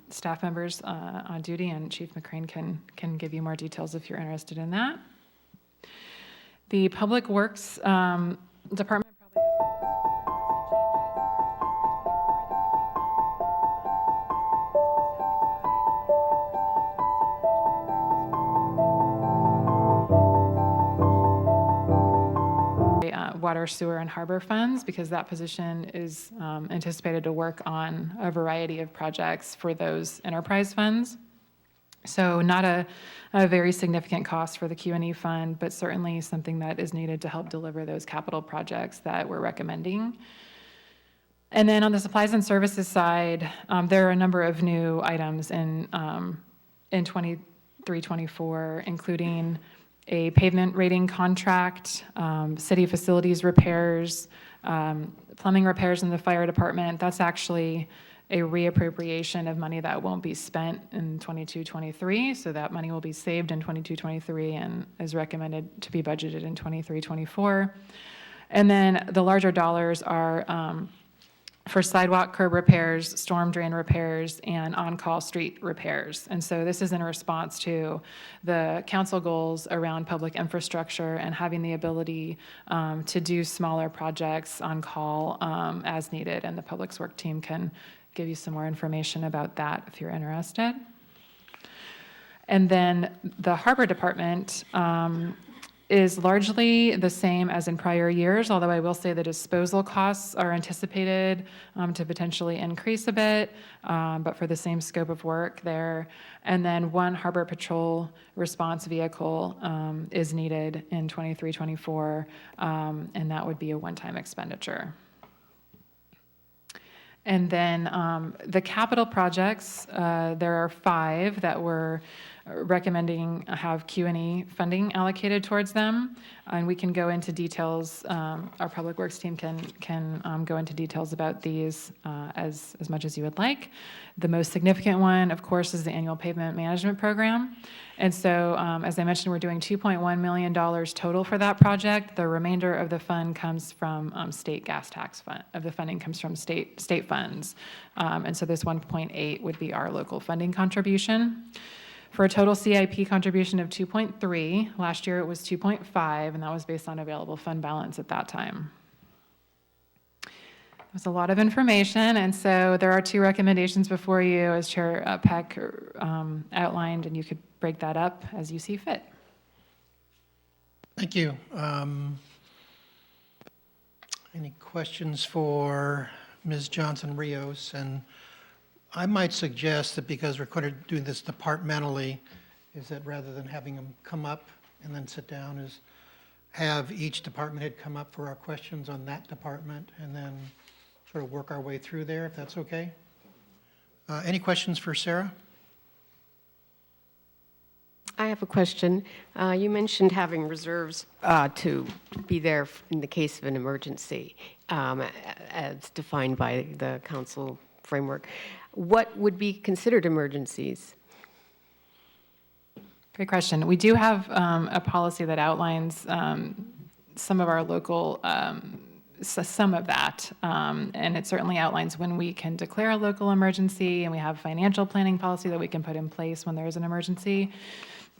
staff members on duty, and Chief McCrane can give you more details if you're interested in that. The Public Works department probably water, sewer, and harbor funds, because that position is anticipated to work on a variety of projects for those enterprise funds. So not a very significant cost for the Q&E fund, but certainly something that is needed to help deliver those capital projects that we're recommending. And then on the supplies and services side, there are a number of new items in 23-24, including a pavement rating contract, city facilities repairs, plumbing repairs in the fire department. That's actually a reappropriation of money that won't be spent in 22-23, so that money will be saved in 22-23 and is recommended to be budgeted in 23-24. And then the larger dollars are for sidewalk curb repairs, storm drain repairs, and on-call street repairs. And so this is in response to the council goals around public infrastructure and having the ability to do smaller projects on call as needed. And the Public Works team can give you some more information about that if you're interested. And then the harbor department is largely the same as in prior years, although I will say the disposal costs are anticipated to potentially increase a bit, but for the same scope of work there. And then one harbor patrol response vehicle is needed in 23-24, and that would be a one-time expenditure. And then the capital projects, there are 5 that we're recommending have Q&E funding allocated towards them. And we can go into details, our Public Works team can go into details about these as much as you would like. The most significant one, of course, is the annual pavement management program. And so, as I mentioned, we're doing $2.1 million total for that project. The remainder of the fund comes from state gas tax fund, of the funding comes from state funds. And so this 1.8 would be our local funding contribution. For a total CIP contribution of 2.3, last year it was 2.5, and that was based on available fund balance at that time. There's a lot of information, and so there are 2 recommendations before you, as Chair Peck outlined, and you could break that up as you see fit. Thank you. Any questions for Ms. Johnson-Rios? And I might suggest that because we're going to do this departmentally, is that rather than having them come up and then sit down, is have each department head come up for our questions on that department and then sort of work our way through there, if that's okay. Any questions for Sarah? I have a question. You mentioned having reserves to be there in the case of an emergency, as defined by the council framework. What would be considered emergencies? Great question. We do have a policy that outlines some of our local, some of that, and it certainly outlines when we can declare a local emergency, and we have financial planning policy that we can put in place when there is an emergency.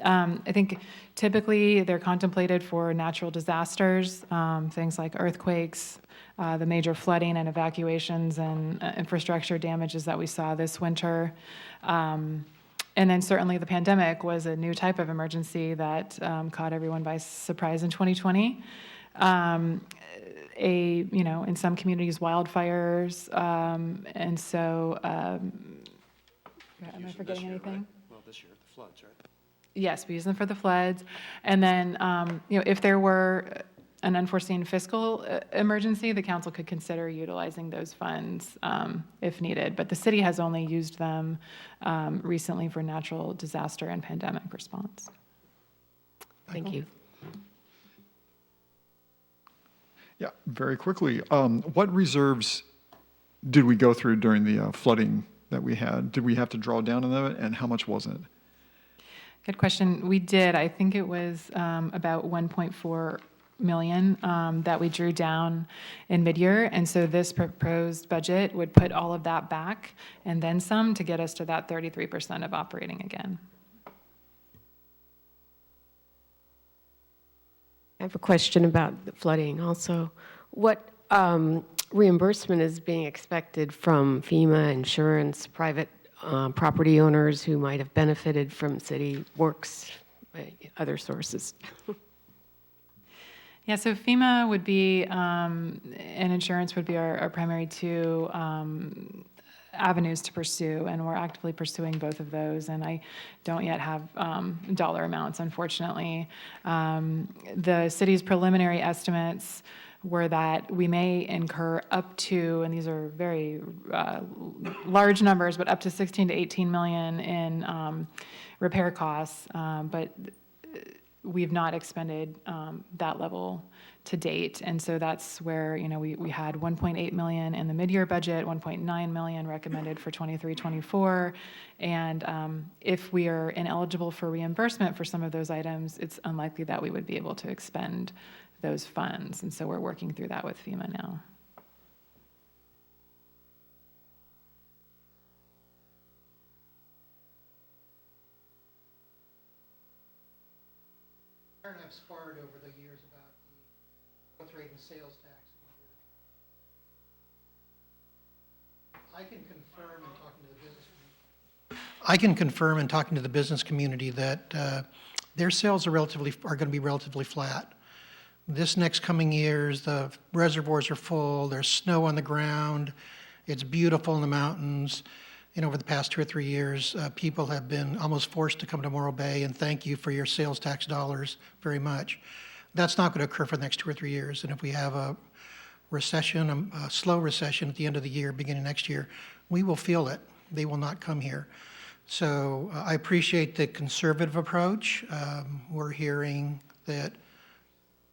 I think typically they're contemplated for natural disasters, things like earthquakes, the major flooding and evacuations and infrastructure damages that we saw this winter. And then certainly the pandemic was a new type of emergency that caught everyone by surprise in 2020. In some communities, wildfires, and so, am I forgetting anything? Well, this year, the floods, right? Yes, we use them for the floods. And then, if there were an unforeseen fiscal emergency, the council could consider utilizing those funds if needed. But the city has only used them recently for natural disaster and pandemic response. Thank you. Yeah, very quickly. What reserves did we go through during the flooding that we had? Did we have to draw down on that, and how much was it? Good question. We did. I think it was about 1.4 million that we drew down in mid-year. And so this proposed budget would put all of that back and then some to get us to that 33% of operating again. I have a question about the flooding also. What reimbursement is being expected from FEMA, insurance, private property owners who might have benefited from city works, other sources? Yeah, so FEMA would be, and insurance would be our primary 2 avenues to pursue, and we're actively pursuing both of those, and I don't yet have dollar amounts, unfortunately. The city's preliminary estimates were that we may incur up to, and these are very large numbers, but up to 16 to 18 million in repair costs, but we've not expended that level to date. And so that's where, we had 1.8 million in the mid-year budget, 1.9 million recommended for 23-24. And if we are ineligible for reimbursement for some of those items, it's unlikely that we would be able to expend those funds. And so we're working through that with FEMA now. Aaron and I've sparred over the years about the growth rate in sales tax. I can confirm in talking to the business community. I can confirm in talking to the business community that their sales are going to be relatively flat. This next coming years, the reservoirs are full. There's snow on the ground. It's beautiful in the mountains. And over the past 2 or 3 years, people have been almost forced to come to Morro Bay, and thank you for your sales tax dollars very much. That's not going to occur for the next 2 or 3 years. And if we have a recession, a slow recession at the end of the year, beginning next year, we will feel it. They will not come here. So I appreciate the conservative approach. We're hearing that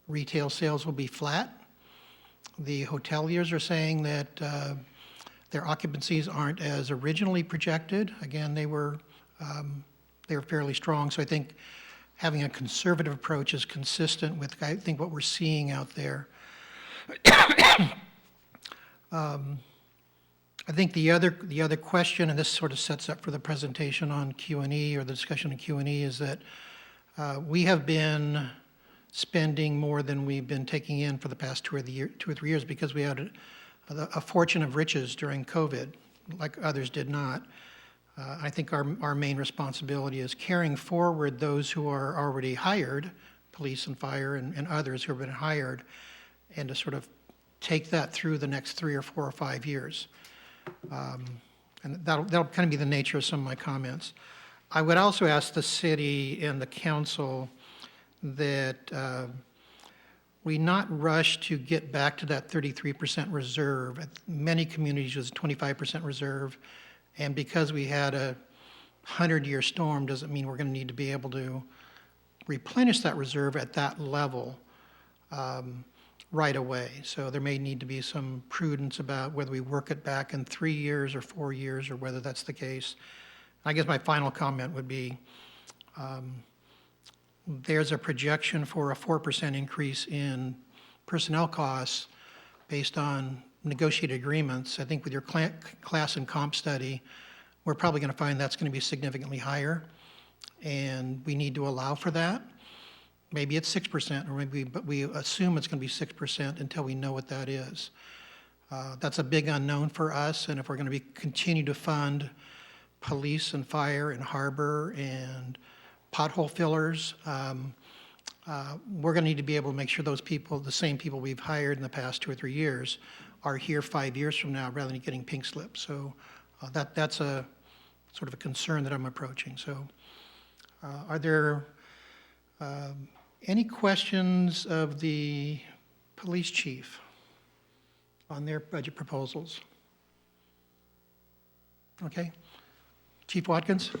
retail sales will be flat. The hoteliers are saying that their occupancies aren't as originally projected. Again, they were fairly strong. So I think having a conservative approach is consistent with, I think, what we're seeing out there. I think the other question, and this sort of sets up for the presentation on Q&E or the discussion on Q&E, is that we have been spending more than we've been taking in for the past 2 or 3 years because we had a fortune of riches during COVID, like others did not. I think our main responsibility is carrying forward those who are already hired, police and fire and others who have been hired, and to sort of take that through the next 3 or 4 or 5 years. And that'll kind of be the nature of some of my comments. I would also ask the city and the council that we not rush to get back to that 33% reserve. At many communities, it's 25% reserve. And because we had a 100-year storm doesn't mean we're going to need to be able to replenish that reserve at that level right away. So there may need to be some prudence about whether we work it back in 3 years or 4 years or whether that's the case. I guess my final comment would be there's a projection for a 4% increase in personnel costs based on negotiated agreements. I think with your class and comp study, we're probably going to find that's going to be significantly higher, and we need to allow for that. Maybe it's 6%, or but we assume it's going to be 6% until we know what that is. That's a big unknown for us, and if we're going to continue to fund police and fire and harbor and pothole fillers, we're going to need to be able to make sure those people, the same people we've hired in the past 2 or 3 years, are here 5 years from now rather than getting pink slips. So that's a sort of a concern that I'm approaching. So are there any questions of the police chief on their budget proposals? Okay. Chief Watkins?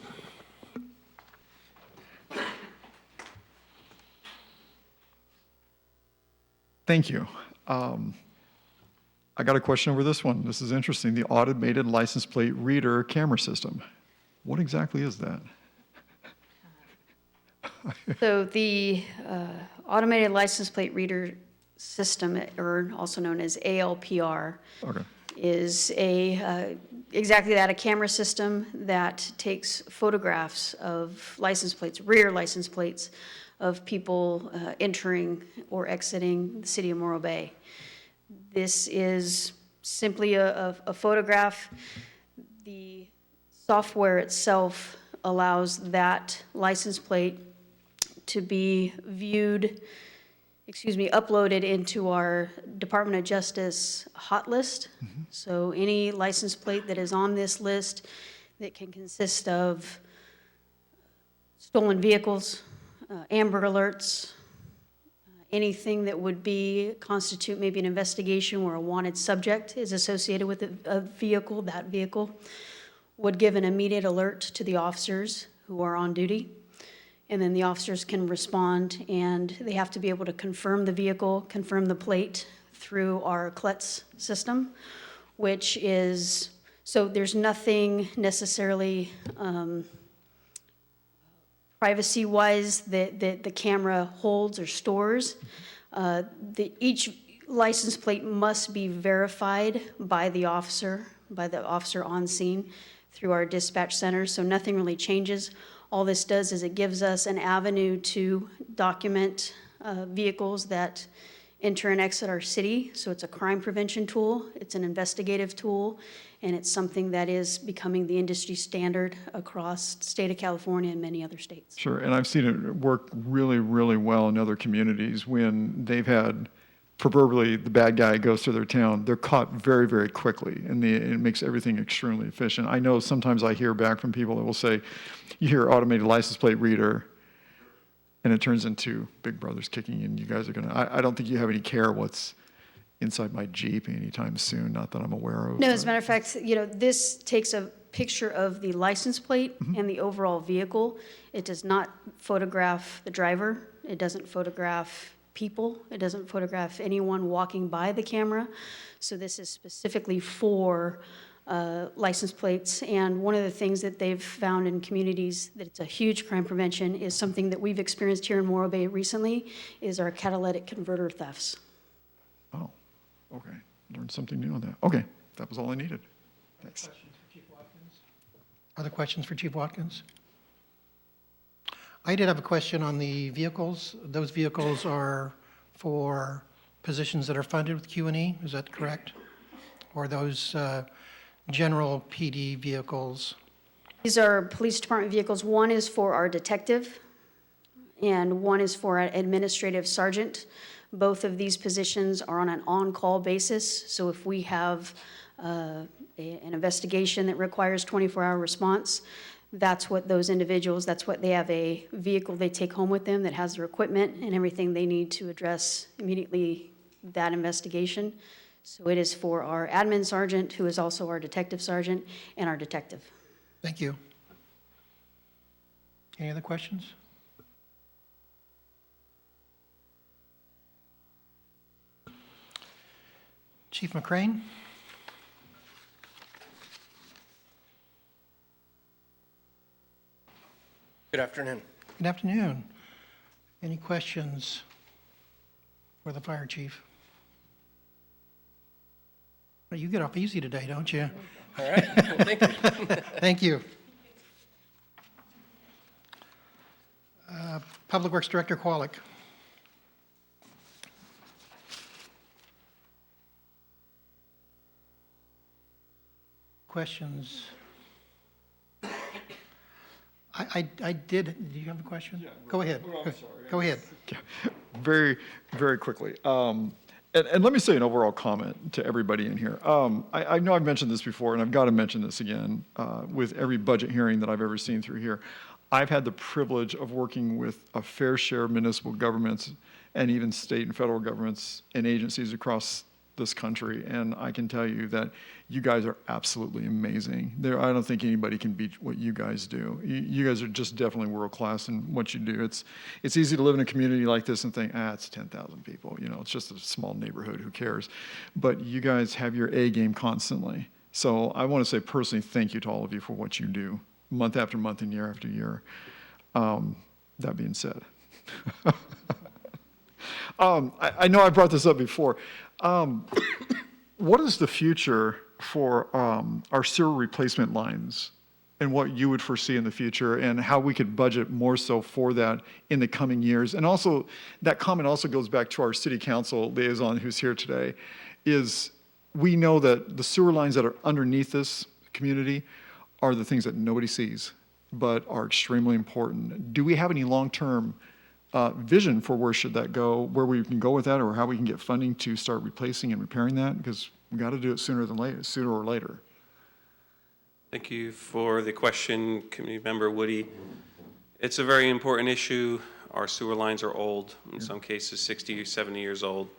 Thank you. I got a question over this one. This is interesting. The automated license plate reader camera system. What exactly is that? So the automated license plate reader system, or also known as ALPR, Okay. is exactly that, a camera system that takes photographs of license plates, rear license plates, of people entering or exiting the city of Morro Bay. This is simply a photograph. The software itself allows that license plate to be uploaded into our Department of Justice hot list. Mm-hmm. So any license plate that is on this list that can consist of stolen vehicles, Amber Alerts, anything that would constitute maybe an investigation where a wanted subject is associated with a vehicle, that vehicle would give an immediate alert to the officers who are on duty. And then the officers can respond, and they have to be able to confirm the vehicle, confirm the plate through our CLETS system, which is, so there's nothing necessarily privacy-wise that the camera holds or stores. Each license plate must be verified by the officer on scene through our dispatch center, so nothing really changes. All this does is it gives us an avenue to document vehicles that enter and exit our city. So it's a crime prevention tool, it's an investigative tool, and it's something that is becoming the industry standard across the state of California and many other states. Sure, and I've seen it work really, really well in other communities when they've had, proverbially, the bad guy goes through their town, they're caught very, very quickly, and it makes everything extremely efficient. I know sometimes I hear back from people that will say, you hear automated license plate reader, and it turns into Big Brother's kicking in. You guys are gonna, I don't think you have any care what's inside my Jeep anytime soon, not that I'm aware of. No, as a matter of fact, this takes a picture of the license plate and the overall vehicle. It does not photograph the driver. It doesn't photograph people. It doesn't photograph anyone walking by the camera. So this is specifically for license plates. And one of the things that they've found in communities that it's a huge crime prevention is something that we've experienced here in Morro Bay recently is our catalytic converter thefts. Oh, okay. Learned something new on that. Okay, that was all I needed. Thanks. Other questions for Chief Watkins? I did have a question on the vehicles. Those vehicles are for positions that are funded with Q&E, is that correct? Or those general PD vehicles? These are police department vehicles. One is for our detective, and one is for an administrative sergeant. Both of these positions are on an on-call basis, so if we have an investigation that requires 24-hour response, that's what those individuals, that's what they have, a vehicle they take home with them that has their equipment and everything they need to address immediately that investigation. So it is for our admin sergeant, who is also our detective sergeant, and our detective. Thank you. Any other questions? Chief McCrane? Good afternoon. Good afternoon. Any questions for the fire chief? Well, you get off easy today, don't you? All right, well, thank you. Thank you. Public Works Director Qualick. Questions? I did you have a question? Yeah. Go ahead. Go ahead. Very, very quickly. And let me say an overall comment to everybody in here. I know I've mentioned this before, and I've got to mention this again with every budget hearing that I've ever seen through here. I've had the privilege of working with a fair share of municipal governments and even state and federal governments and agencies across this country, and I can tell you that you guys are absolutely amazing. I don't think anybody can beat what you guys do. You guys are just definitely world class in what you do. It's easy to live in a community like this and think, it's 10,000 people. It's just a small neighborhood. Who cares? But you guys have your A game constantly. So I want to say personally, thank you to all of you for what you do, month after month and year after year. That being said, I know I brought this up before. What is the future for our sewer replacement lines and what you would foresee in the future and how we could budget more so for that in the coming years? And also, that comment also goes back to our city council liaison who's here today, is we know that the sewer lines that are underneath this community are the things that nobody sees, but are extremely important. Do we have any long-term vision for where should that go, where we can go with that, or how we can get funding to start replacing and repairing that? Because we got to do it sooner or later. Thank you for the question, Committee Member Woody. It's a very important issue. Our sewer lines are old, in some cases 60 or 70 years old.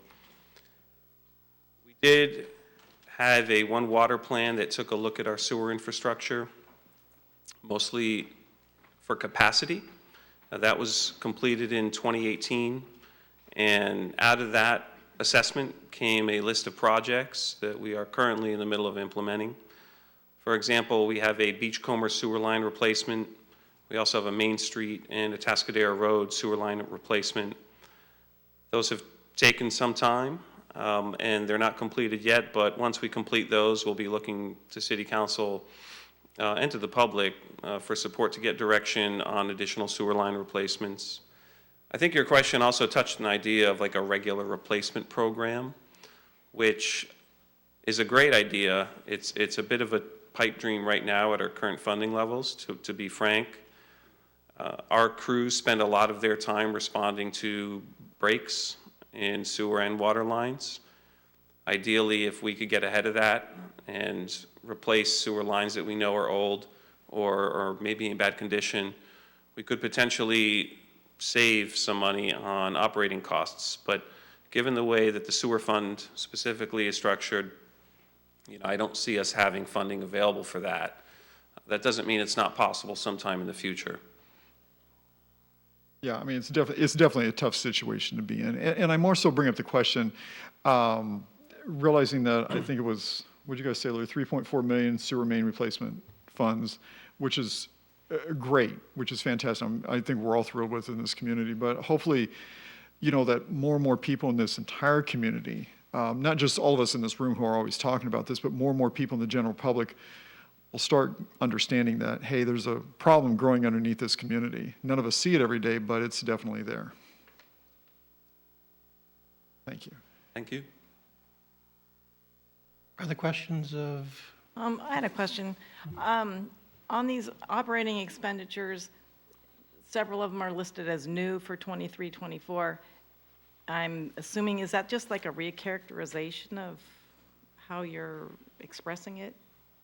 We did have a One Water plan that took a look at our sewer infrastructure, mostly for capacity. That was completed in 2018, and out of that assessment came a list of projects that we are currently in the middle of implementing. For example, we have a Beachcomber sewer line replacement. We also have a Main Street and a Tascadero Road sewer line replacement. Those have taken some time, and they're not completed yet, but once we complete those, we'll be looking to City Council and to the public for support to get direction on additional sewer line replacements. I think your question also touched an idea of like a regular replacement program, which is a great idea. It's a bit of a pipe dream right now at our current funding levels, to be frank. Our crews spend a lot of their time responding to breaks in sewer and water lines. Ideally, if we could get ahead of that and replace sewer lines that we know are old or maybe in bad condition, we could potentially save some money on operating costs. But given the way that the sewer fund specifically is structured, I don't see us having funding available for that. That doesn't mean it's not possible sometime in the future. Yeah, I mean, it's definitely a tough situation to be in. And I more so bring up the question, realizing that I think it was, what'd you guys say, Lou, 3.4 million sewer main replacement funds, which is great, which is fantastic. I think we're all thrilled with in this community, but hopefully, that more and more people in this entire community, not just all of us in this room who are always talking about this, but more and more people in the general public will start understanding that, hey, there's a problem growing underneath this community. None of us see it every day, but it's definitely there. Thank you. Thank you. Other questions of, I had a question. On these operating expenditures, several of them are listed as new for 23, 24. I'm assuming, is that just like a recharacterization of how you're expressing it?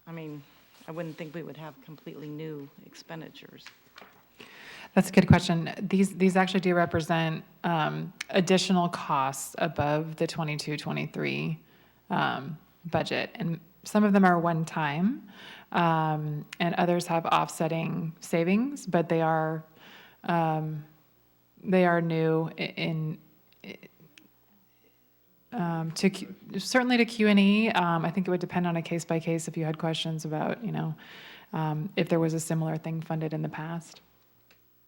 I mean, I wouldn't think we would have completely new expenditures. That's a good question. These actually do represent additional costs above the 22-23 budget, and some of them are one time, and others have offsetting savings, but they are new certainly to Q&E. I think it would depend on a case by case if you had questions about, if there was a similar thing funded in the past.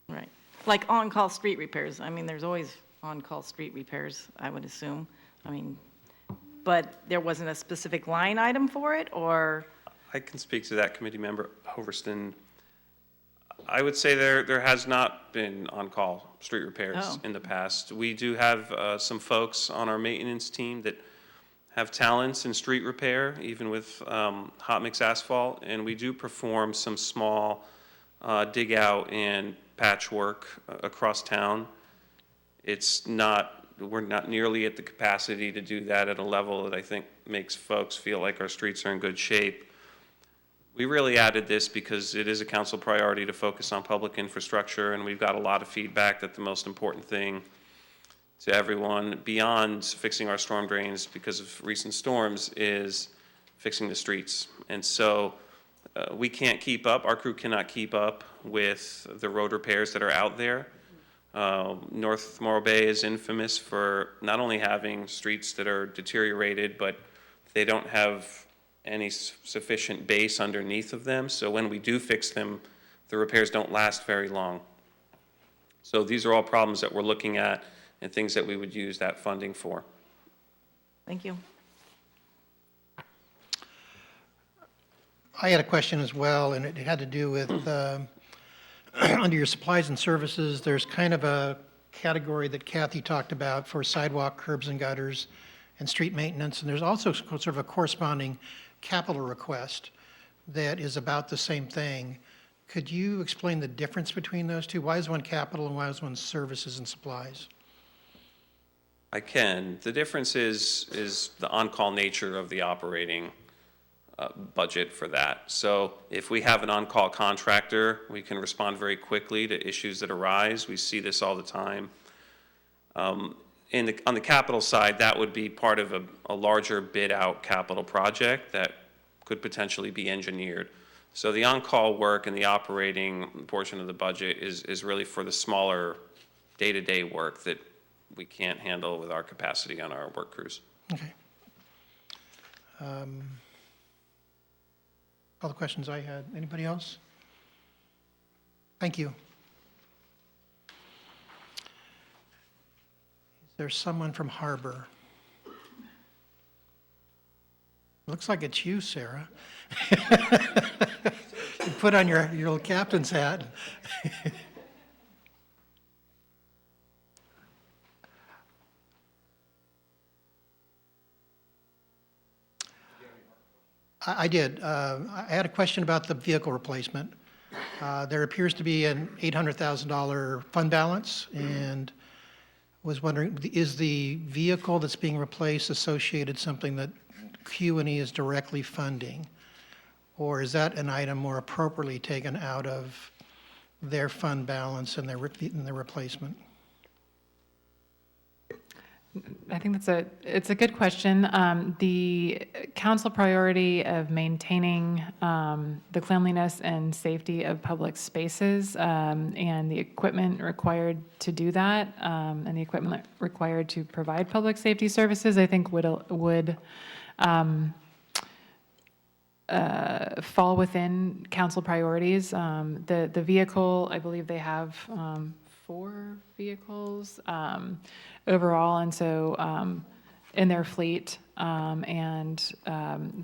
Right. Like on-call street repairs. I mean, there's always on-call street repairs, I would assume. I mean, but there wasn't a specific line item for it, or? I can speak to that, Committee Member Hoverston. I would say there has not been on-call street repairs in the past. We do have some folks on our maintenance team that have talents in street repair, even with hot mix asphalt, and we do perform some small dig out and patch work across town. We're not nearly at the capacity to do that at a level that I think makes folks feel like our streets are in good shape. We really added this because it is a council priority to focus on public infrastructure, and we've got a lot of feedback that the most important thing to everyone, beyond fixing our storm drains because of recent storms, is fixing the streets. And so we can't keep up, our crew cannot keep up with the road repairs that are out there. North Morro Bay is infamous for not only having streets that are deteriorated, but they don't have any sufficient base underneath of them. So when we do fix them, the repairs don't last very long. So these are all problems that we're looking at and things that we would use that funding for. Thank you. I had a question as well, and it had to do with, under your supplies and services, there's kind of a category that Kathy talked about for sidewalk, curbs and gutters, and street maintenance, and there's also sort of a corresponding capital request that is about the same thing. Could you explain the difference between those two? Why is one capital and why is one services and supplies? I can. The difference is the on-call nature of the operating budget for that. So if we have an on-call contractor, we can respond very quickly to issues that arise. We see this all the time. On the capital side, that would be part of a larger bid-out capital project that could potentially be engineered. So the on-call work and the operating portion of the budget is really for the smaller day-to-day work that we can't handle with our capacity on our work crews. Okay. All the questions I had. Anybody else? Thank you. Is there someone from Harbor? Looks like it's you, Sarah. You put on your little captain's hat. I did. I had a question about the vehicle replacement. There appears to be an $800,000 fund balance, and was wondering, is the vehicle that's being replaced associated something that Q&E is directly funding? Or is that an item more appropriately taken out of their fund balance and their replacement? I think it's a good question. The council priority of maintaining the cleanliness and safety of public spaces and the equipment required to do that and the equipment required to provide public safety services, I think would fall within council priorities. The vehicle, I believe they have 4 vehicles overall, and so in their fleet, and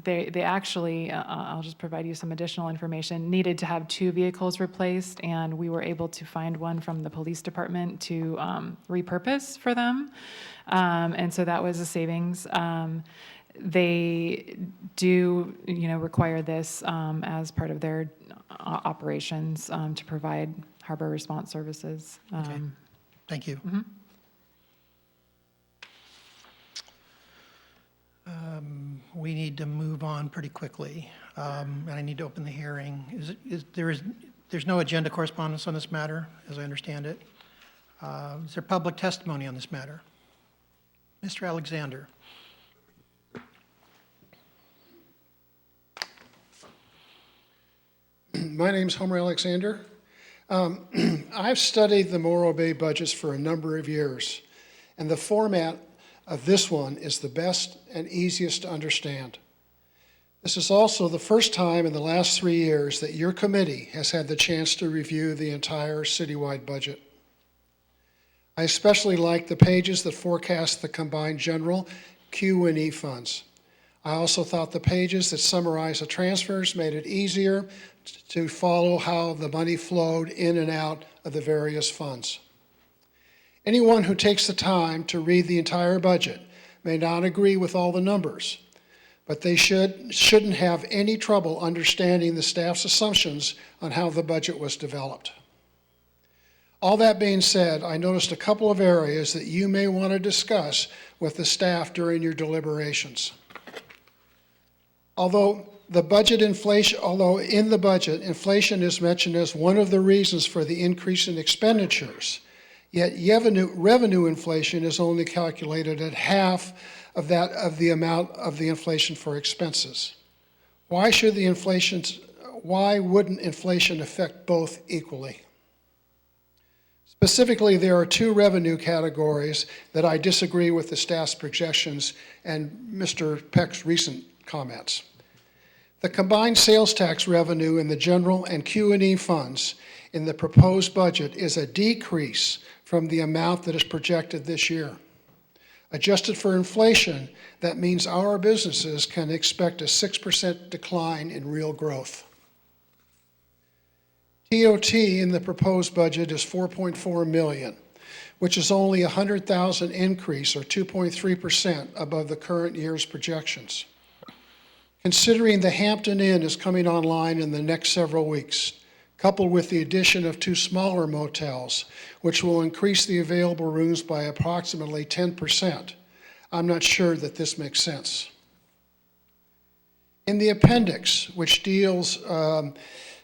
they actually, I'll just provide you some additional information, needed to have 2 vehicles replaced, and we were able to find one from the police department to repurpose for them, and so that was a savings. They do, require this as part of their operations to provide harbor response services. Okay. Thank you. We need to move on pretty quickly, and I need to open the hearing. There's no agenda correspondence on this matter, as I understand it. Is there public testimony on this matter? Mr. Alexander. My name's Homer Alexander. I've studied the Morro Bay budgets for a number of years, and the format of this one is the best and easiest to understand. This is also the first time in the last 3 years that your committee has had the chance to review the entire citywide budget. I especially like the pages that forecast the combined general Q&E funds. I also thought the pages that summarize the transfers made it easier to follow how the money flowed in and out of the various funds. Anyone who takes the time to read the entire budget may not agree with all the numbers, but they shouldn't have any trouble understanding the staff's assumptions on how the budget was developed. All that being said, I noticed a couple of areas that you may want to discuss with the staff during your deliberations. Although in the budget, inflation is mentioned as one of the reasons for the increase in expenditures, yet revenue inflation is only calculated at half of the amount of the inflation for expenses. Why wouldn't inflation affect both equally? Specifically, there are 2 revenue categories that I disagree with the staff's projections and Mr. Peck's recent comments. The combined sales tax revenue in the general and Q&E funds in the proposed budget is a decrease from the amount that is projected this year. Adjusted for inflation, that means our businesses can expect a 6% decline in real growth. TOT in the proposed budget is $4.4 million, which is only a $100,000 increase or 2.3% above the current year's projections. Considering the Hampton Inn is coming online in the next several weeks, coupled with the addition of 2 smaller motels, which will increase the available rooms by approximately 10%, I'm not sure that this makes sense. In the appendix, which deals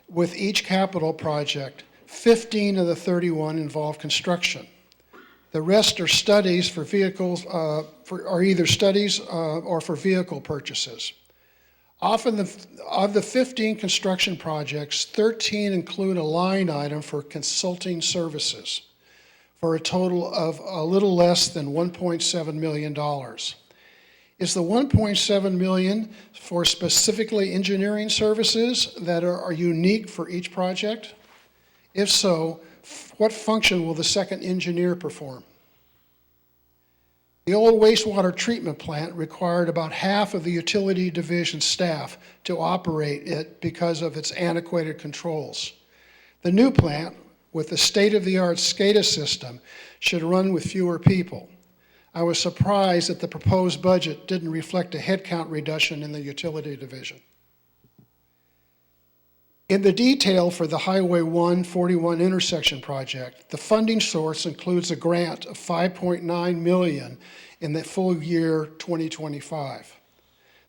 with each capital project, 15 of the 31 involve construction. The rest are studies for vehicles, are either studies or for vehicle purchases. Of the 15 construction projects, 13 include a line item for consulting services for a total of a little less than $1.7 million. Is the $1.7 million for specifically engineering services that are unique for each project? If so, what function will the second engineer perform? The old wastewater treatment plant required about half of the utility division staff to operate it because of its antiquated controls. The new plant, with the state-of-the-art SCADA system, should run with fewer people. I was surprised that the proposed budget didn't reflect a headcount reduction in the utility division. In the detail for the Highway 141 intersection project, the funding source includes a grant of $5.9 million in the full year 2025.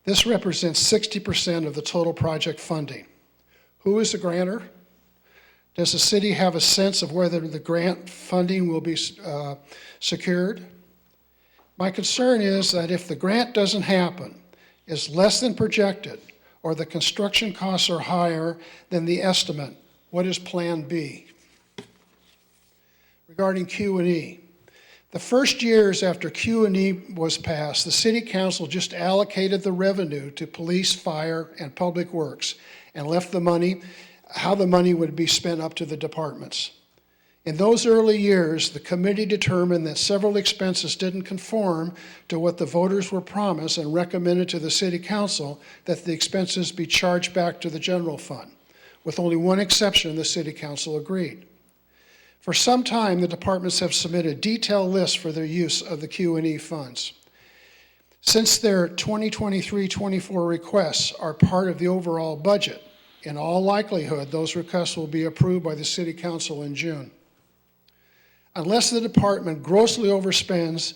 This represents 60% of the total project funding. Who is the grantor? Does the city have a sense of whether the grant funding will be secured? My concern is that if the grant doesn't happen, is less than projected, or the construction costs are higher than the estimate, what is Plan B? Regarding Q&E, the first years after Q&E was passed, the City Council just allocated the revenue to police, fire, and public works, and left the money, how the money would be spent up to the departments. In those early years, the committee determined that several expenses didn't conform to what the voters were promised and recommended to the City Council that the expenses be charged back to the general fund. With only one exception, the City Council agreed. For some time, the departments have submitted detailed lists for their use of the Q&E funds. Since their 2023-24 requests are part of the overall budget, in all likelihood, those requests will be approved by the City Council in June. Unless the department grossly overspends,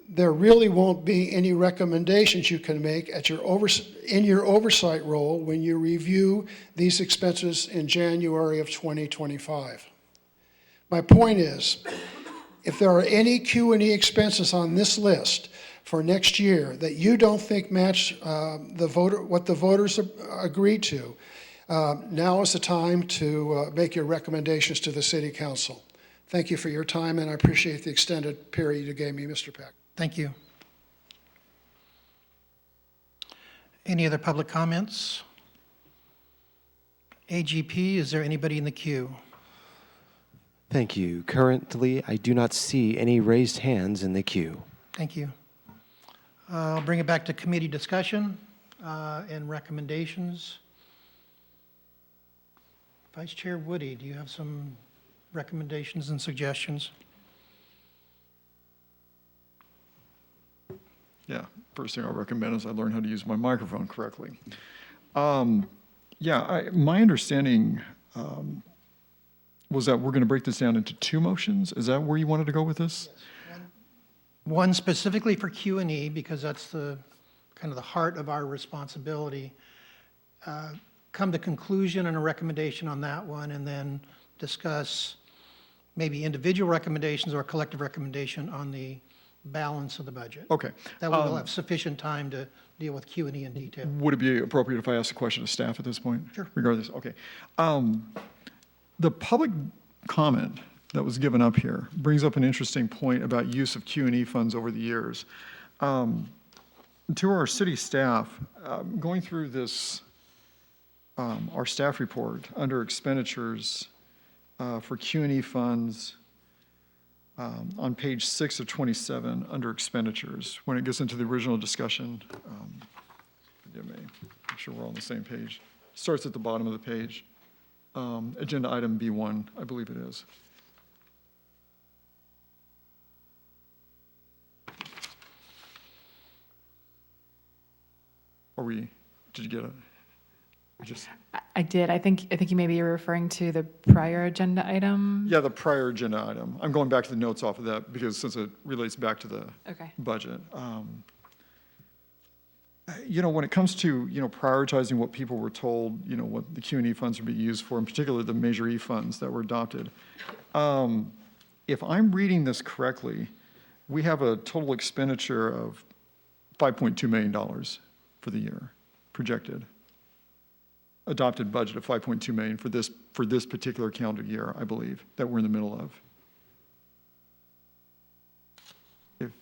there really won't be any recommendations you can make in your oversight role when you review these expenses in January of 2025. My point is, if there are any Q&E expenses on this list for next year that you don't think match what the voters agreed to, now is the time to make your recommendations to the City Council. Thank you for your time, and I appreciate the extended period you gave me, Mr. Peck. Thank you. Any other public comments? AGP, is there anybody in the queue? Thank you. Currently, I do not see any raised hands in the queue. Thank you. I'll bring it back to committee discussion and recommendations. Vice Chair Woody, do you have some recommendations and suggestions? Yeah, first thing I'll recommend is I learn how to use my microphone correctly. My understanding was that we're going to break this down into two motions. Is that where you wanted to go with this? Yes. One specifically for Q&E, because that's the kind of the heart of our responsibility. Come to conclusion and a recommendation on that one, and then discuss maybe individual recommendations or a collective recommendation on the balance of the budget. Okay. That we will have sufficient time to deal with Q&E in detail. Would it be appropriate if I ask a question of staff at this point? Sure. Regarding this, okay. The public comment that was given up here brings up an interesting point about use of Q&E funds over the years. To our city staff, going through this, our staff report under expenditures for Q&E funds on page 6 of 27 under expenditures, when it gets into the original discussion, forgive me, I'm sure we're all on the same page. Starts at the bottom of the page. Agenda item B1, I believe it is. Did you get it? I did. I think you may be referring to the prior agenda item. Yeah, the prior agenda item. I'm going back to the notes off of that because since it relates back to the Okay. budget. You know, when it comes to, prioritizing what people were told, what the Q&E funds would be used for, in particular the Measure E funds that were adopted, if I'm reading this correctly, we have a total expenditure of $5.2 million for the year, projected. Adopted budget of $5.2 million for this particular calendar year, I believe, that we're in the middle of. If,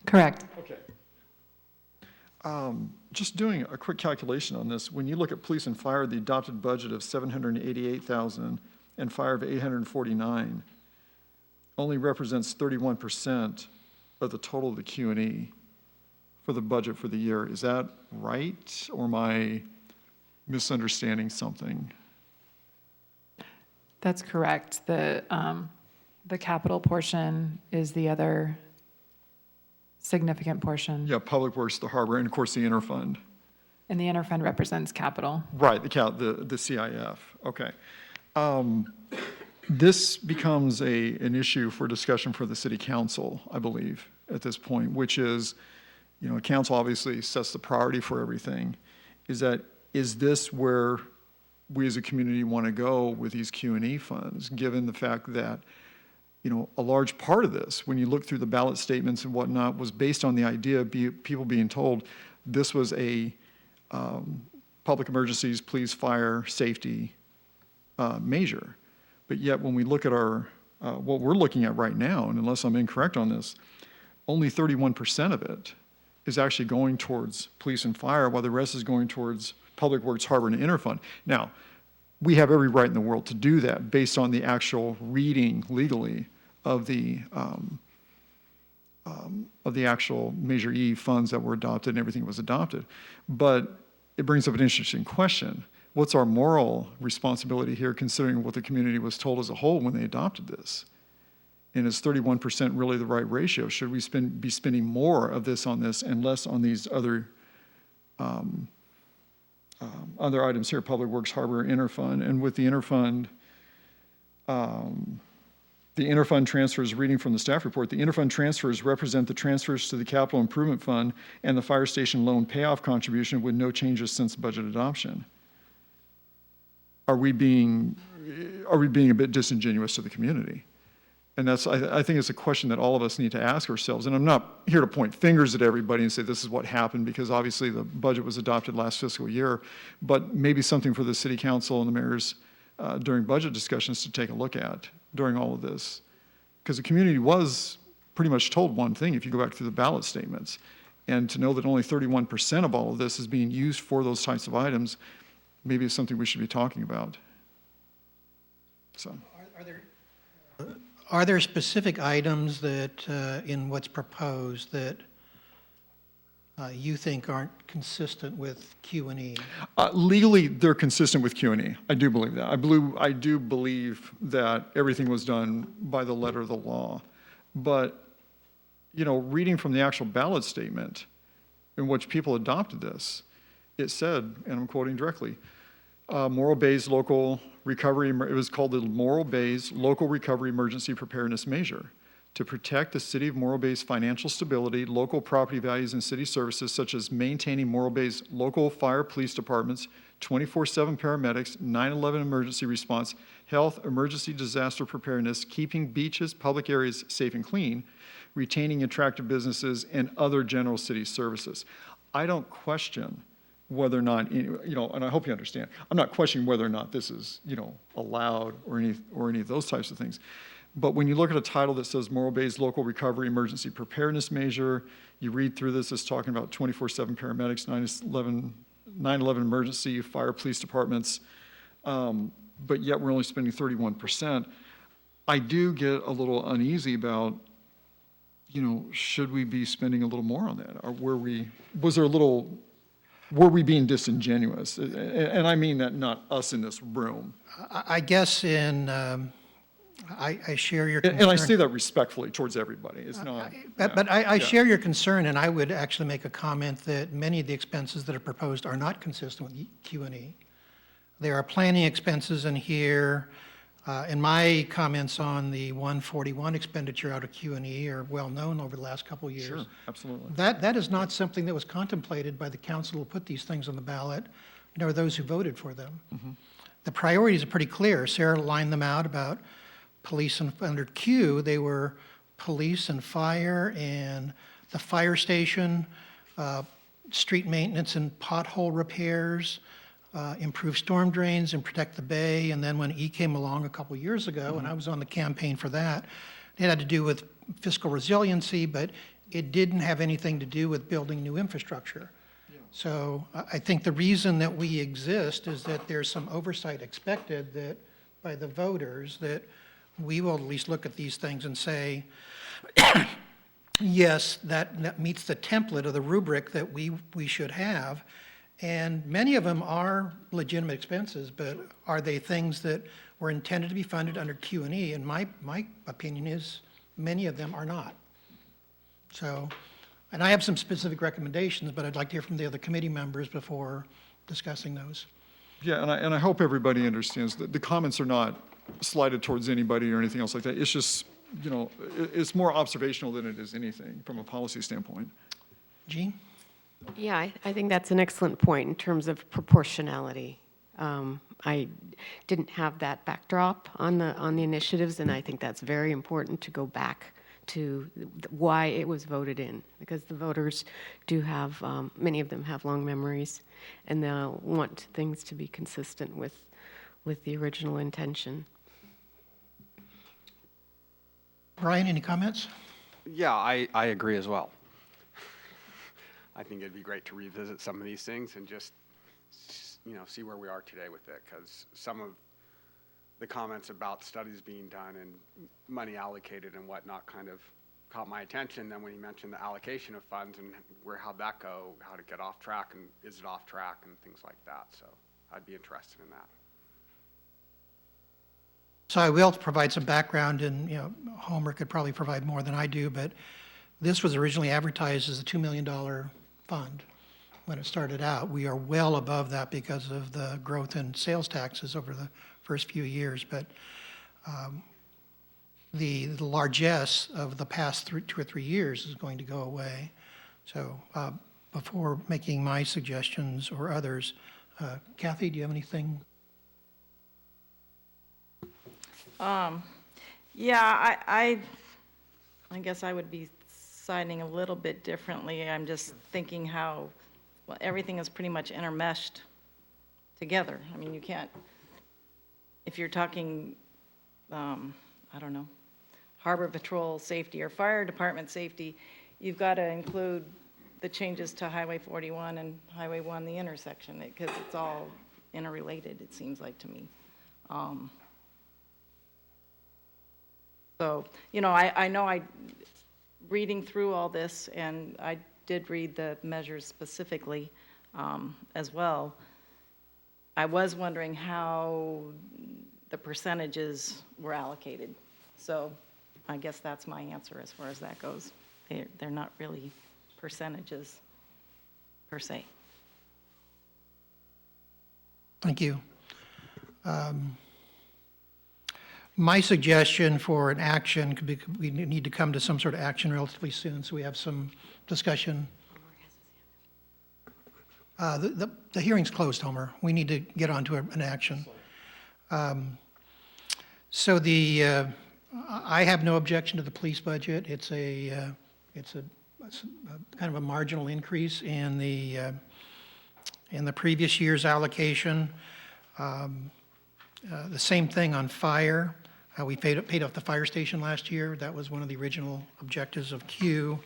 Correct. Okay. Just doing a quick calculation on this, when you look at police and fire, the adopted budget of $788,000 and fire of $849 only represents 31% of the total of the Q&E for the budget for the year. Is that right, or am I misunderstanding something? That's correct. The capital portion is the other significant portion. Yeah, Public Works, the harbor, and of course the interfund. And the interfund represents capital. Right, the CIF, okay. This becomes an issue for discussion for the city council, I believe, at this point, which is, council obviously sets the priority for everything. Is this where we as a community want to go with these Q&E funds, given the fact that, a large part of this, when you look through the ballot statements and whatnot, was based on the idea of people being told this was a public emergencies, police, fire, safety measure. But yet, when we look at what we're looking at right now, and unless I'm incorrect on this, only 31% of it is actually going towards police and fire, while the rest is going towards Public Works, harbor, and interfund. Now, we have every right in the world to do that based on the actual reading legally of the actual Measure E funds that were adopted and everything was adopted. But it brings up an interesting question. What's our moral responsibility here, considering what the community was told as a whole when they adopted this? And is 31% really the right ratio? Should we be spending more of this on this and less on these other items here, Public Works, Harbor, Interfund? And with the Interfund, transfers, reading from the staff report, the Interfund transfers represent the transfers to the Capital Improvement Fund and the fire station loan payoff contribution with no changes since budget adoption. Are we being a bit disingenuous to the community? And I think it's a question that all of us need to ask ourselves. And I'm not here to point fingers at everybody and say this is what happened, because obviously the budget was adopted last fiscal year, but maybe something for the city council and the mayors during budget discussions to take a look at during all of this. Because the community was pretty much told one thing if you go back to the ballot statements. And to know that only 31% of all of this is being used for those types of items, maybe it's something we should be talking about. So. Are there specific items that, in what's proposed, that you think aren't consistent with Q&E? Legally, they're consistent with Q&E. I do believe that. I do believe that everything was done by the letter of the law. But, reading from the actual ballot statement in which people adopted this, it said, and I'm quoting directly, Morro Bay's local recovery, it was called the Morro Bay's Local Recovery Emergency Preparedness Measure to protect the city of Morro Bay's financial stability, local property values, and city services, such as maintaining Morro Bay's local fire police departments, 24/7 paramedics, 9/11 emergency response, health, emergency disaster preparedness, keeping beaches, public areas safe and clean, retaining attractive businesses, and other general city services. I don't question whether or not, and I hope you understand, I'm not questioning whether or not this is, allowed or any of those types of things. But when you look at a title that says Morro Bay's Local Recovery Emergency Preparedness Measure, you read through this, it's talking about 24/7 paramedics, 9/11 emergency, fire police departments, but yet we're only spending 31%. I do get a little uneasy about, should we be spending a little more on that? Or were we being disingenuous? And I mean that not us in this room. I guess I share your concern. And I say that respectfully towards everybody. It's not. But I share your concern, and I would actually make a comment that many of the expenses that are proposed are not consistent with Q&E. There are planning expenses in here. And my comments on the 141 expenditure out of Q&E are well-known over the last couple of years. Sure, absolutely. That is not something that was contemplated by the council who put these things on the ballot, nor those who voted for them. The priorities are pretty clear. Sarah lined them out about police and, under Q, they were police and fire and the fire station, street maintenance and pothole repairs, improve storm drains and protect the bay. And then when E came along a couple years ago, and I was on the campaign for that, it had to do with fiscal resiliency, but it didn't have anything to do with building new infrastructure. So I think the reason that we exist is that there's some oversight expected that by the voters that we will at least look at these things and say, yes, that meets the template of the rubric that we should have. And many of them are legitimate expenses, but are they things that were intended to be funded under Q&E? And my opinion is many of them are not. So, and I have some specific recommendations, but I'd like to hear from the other committee members before discussing those. Yeah, and I hope everybody understands that the comments are not slighted towards anybody or anything else like that. It's just, you know, it's more observational than it is anything from a policy standpoint. Jean? Yeah, I think that's an excellent point in terms of proportionality. I didn't have that backdrop on the initiatives, and I think that's very important to go back to why it was voted in, because the voters do have, many of them have long memories, and they'll want things to be consistent with the original intention. Brian, any comments? Yeah, I agree as well. I think it'd be great to revisit some of these things and just, you know, see where we are today with it, because some of the comments about studies being done and money allocated and whatnot kind of caught my attention. Then when you mentioned the allocation of funds and how'd that go, how to get off track, and is it off track, and things like that. So I'd be interested in that. So I will provide some background, and, you know, Homer could probably provide more than I do, but this was originally advertised as a $2 million fund when it started out. We are well above that because of the growth in sales taxes over the first few years, but the largesse of the past 2 or 3 years is going to go away. So before making my suggestions or others, Kathy, do you have anything? Yeah, I guess I would be siding a little bit differently. I'm just thinking how, well, everything is pretty much intermeshed together. I mean, you can't, if you're talking, I don't know, harbor patrol safety or fire department safety, you've got to include the changes to Highway 41 and Highway 1, the intersection, because it's all interrelated, it seems like to me. So, you know, I reading through all this, and I did read the measures specifically as well. I was wondering how the percentages were allocated. So I guess that's my answer as far as that goes. They're not really percentages per se. Thank you. My suggestion for an action could be, we need to come to some sort of action relatively soon, so we have some discussion. The hearing's closed, Homer. We need to get on to an action. So I have no objection to the police budget. It's a kind of a marginal increase in the previous year's allocation. The same thing on fire. We paid off the fire station last year. That was one of the original objectives of Q.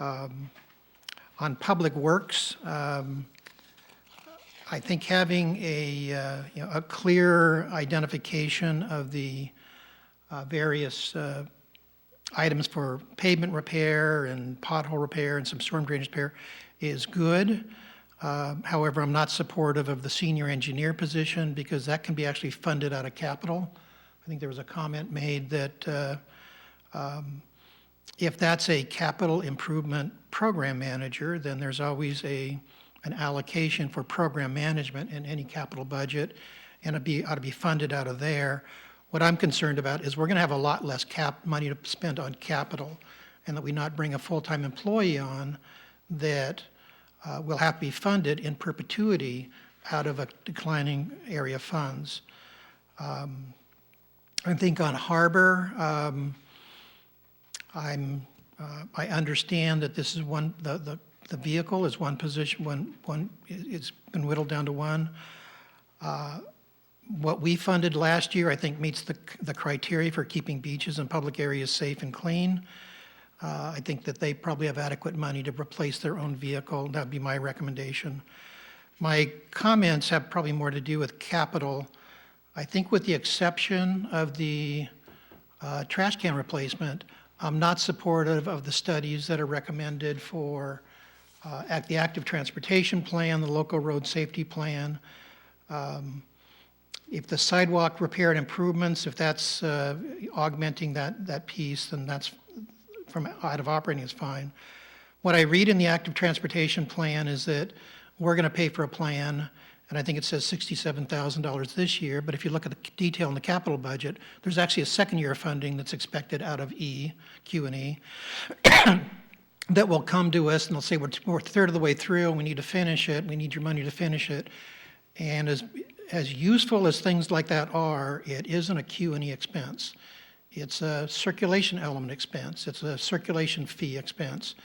On public works, I think having a clear identification of the various items for pavement repair and pothole repair and some storm drainage repair is good. However, I'm not supportive of the senior engineer position because that can be actually funded out of capital. I think there was a comment made that if that's a capital improvement program manager, then there's always a an allocation for program management in any capital budget, and ought to be funded out of there. What I'm concerned about is we're going to have a lot less money to spend on capital, and that we not bring a full-time employee on that will have to be funded in perpetuity out of a declining area of funds. I think on harbor, I understand that this is the vehicle is one position, it's been whittled down to one. What we funded last year, I think, meets the criteria for keeping beaches and public areas safe and clean. I think that they probably have adequate money to replace their own vehicle. That would be my recommendation. My comments have probably more to do with capital. I think with the exception of the trash can replacement, I'm not supportive of the studies that are recommended for the active transportation plan, the local road safety plan. If the sidewalk repair and improvements, if that's augmenting that piece, then that's from out of operating is fine. What I read in the active transportation plan is that we're going to pay for a plan, and I think it says $67,000 this year, but if you look at the detail in the capital budget, there's actually a second year of funding that's expected out of Q&E, that will come to us and they'll say, we're a third of the way through, we need to finish it, we need your money to finish it. And as useful as things like that are, it isn't a Q&E expense. It's a circulation element expense. It's a circulation fee expense.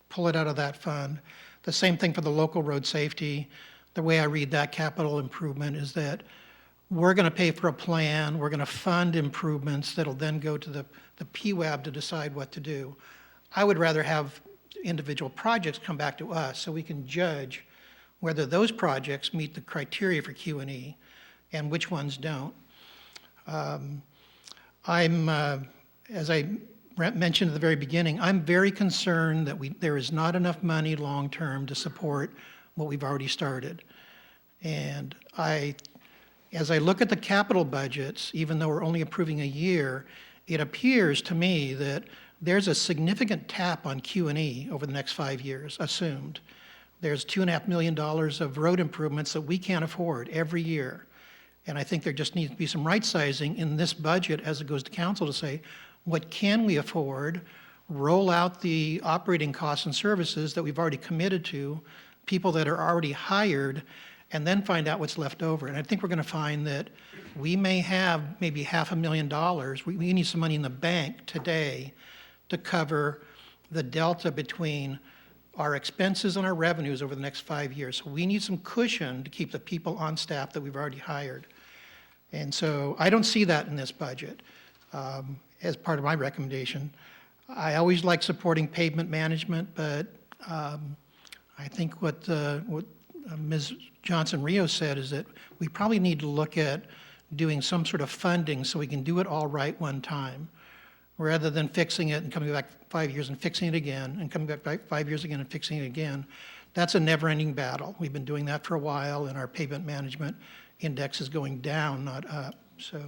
Pull it out of that fund. The same thing for the local road safety. The way I read that capital improvement is that we're going to pay for a plan, we're going to fund improvements that'll then go to the PWAB to decide what to do. I would rather have individual projects come back to us so we can judge whether those projects meet the criteria for Q&E and which ones don't. As I mentioned at the very beginning, I'm very concerned that there is not enough money long-term to support what we've already started. And as I look at the capital budgets, even though we're only approving a year, it appears to me that there's a significant tap on Q&E over the next 5 years, assumed. There's $2.5 million of road improvements that we can't afford every year. And I think there just needs to be some right sizing in this budget as it goes to council to say, what can we afford? Roll out the operating costs and services that we've already committed to, people that are already hired, and then find out what's left over. And I think we're going to find that we may have maybe $500,000. We need some money in the bank today to cover the delta between our expenses and our revenues over the next 5 years. So we need some cushion to keep the people on staff that we've already hired. And so I don't see that in this budget as part of my recommendation. I always like supporting pavement management, but I think what Ms. Johnson-Rios said is that we probably need to look at doing some sort of funding so we can do it all right one time, rather than fixing it and coming back 5 years and fixing it again, and coming back 5 years again and fixing it again. That's a never-ending battle. We've been doing that for a while, and our pavement management index is going down, not up. So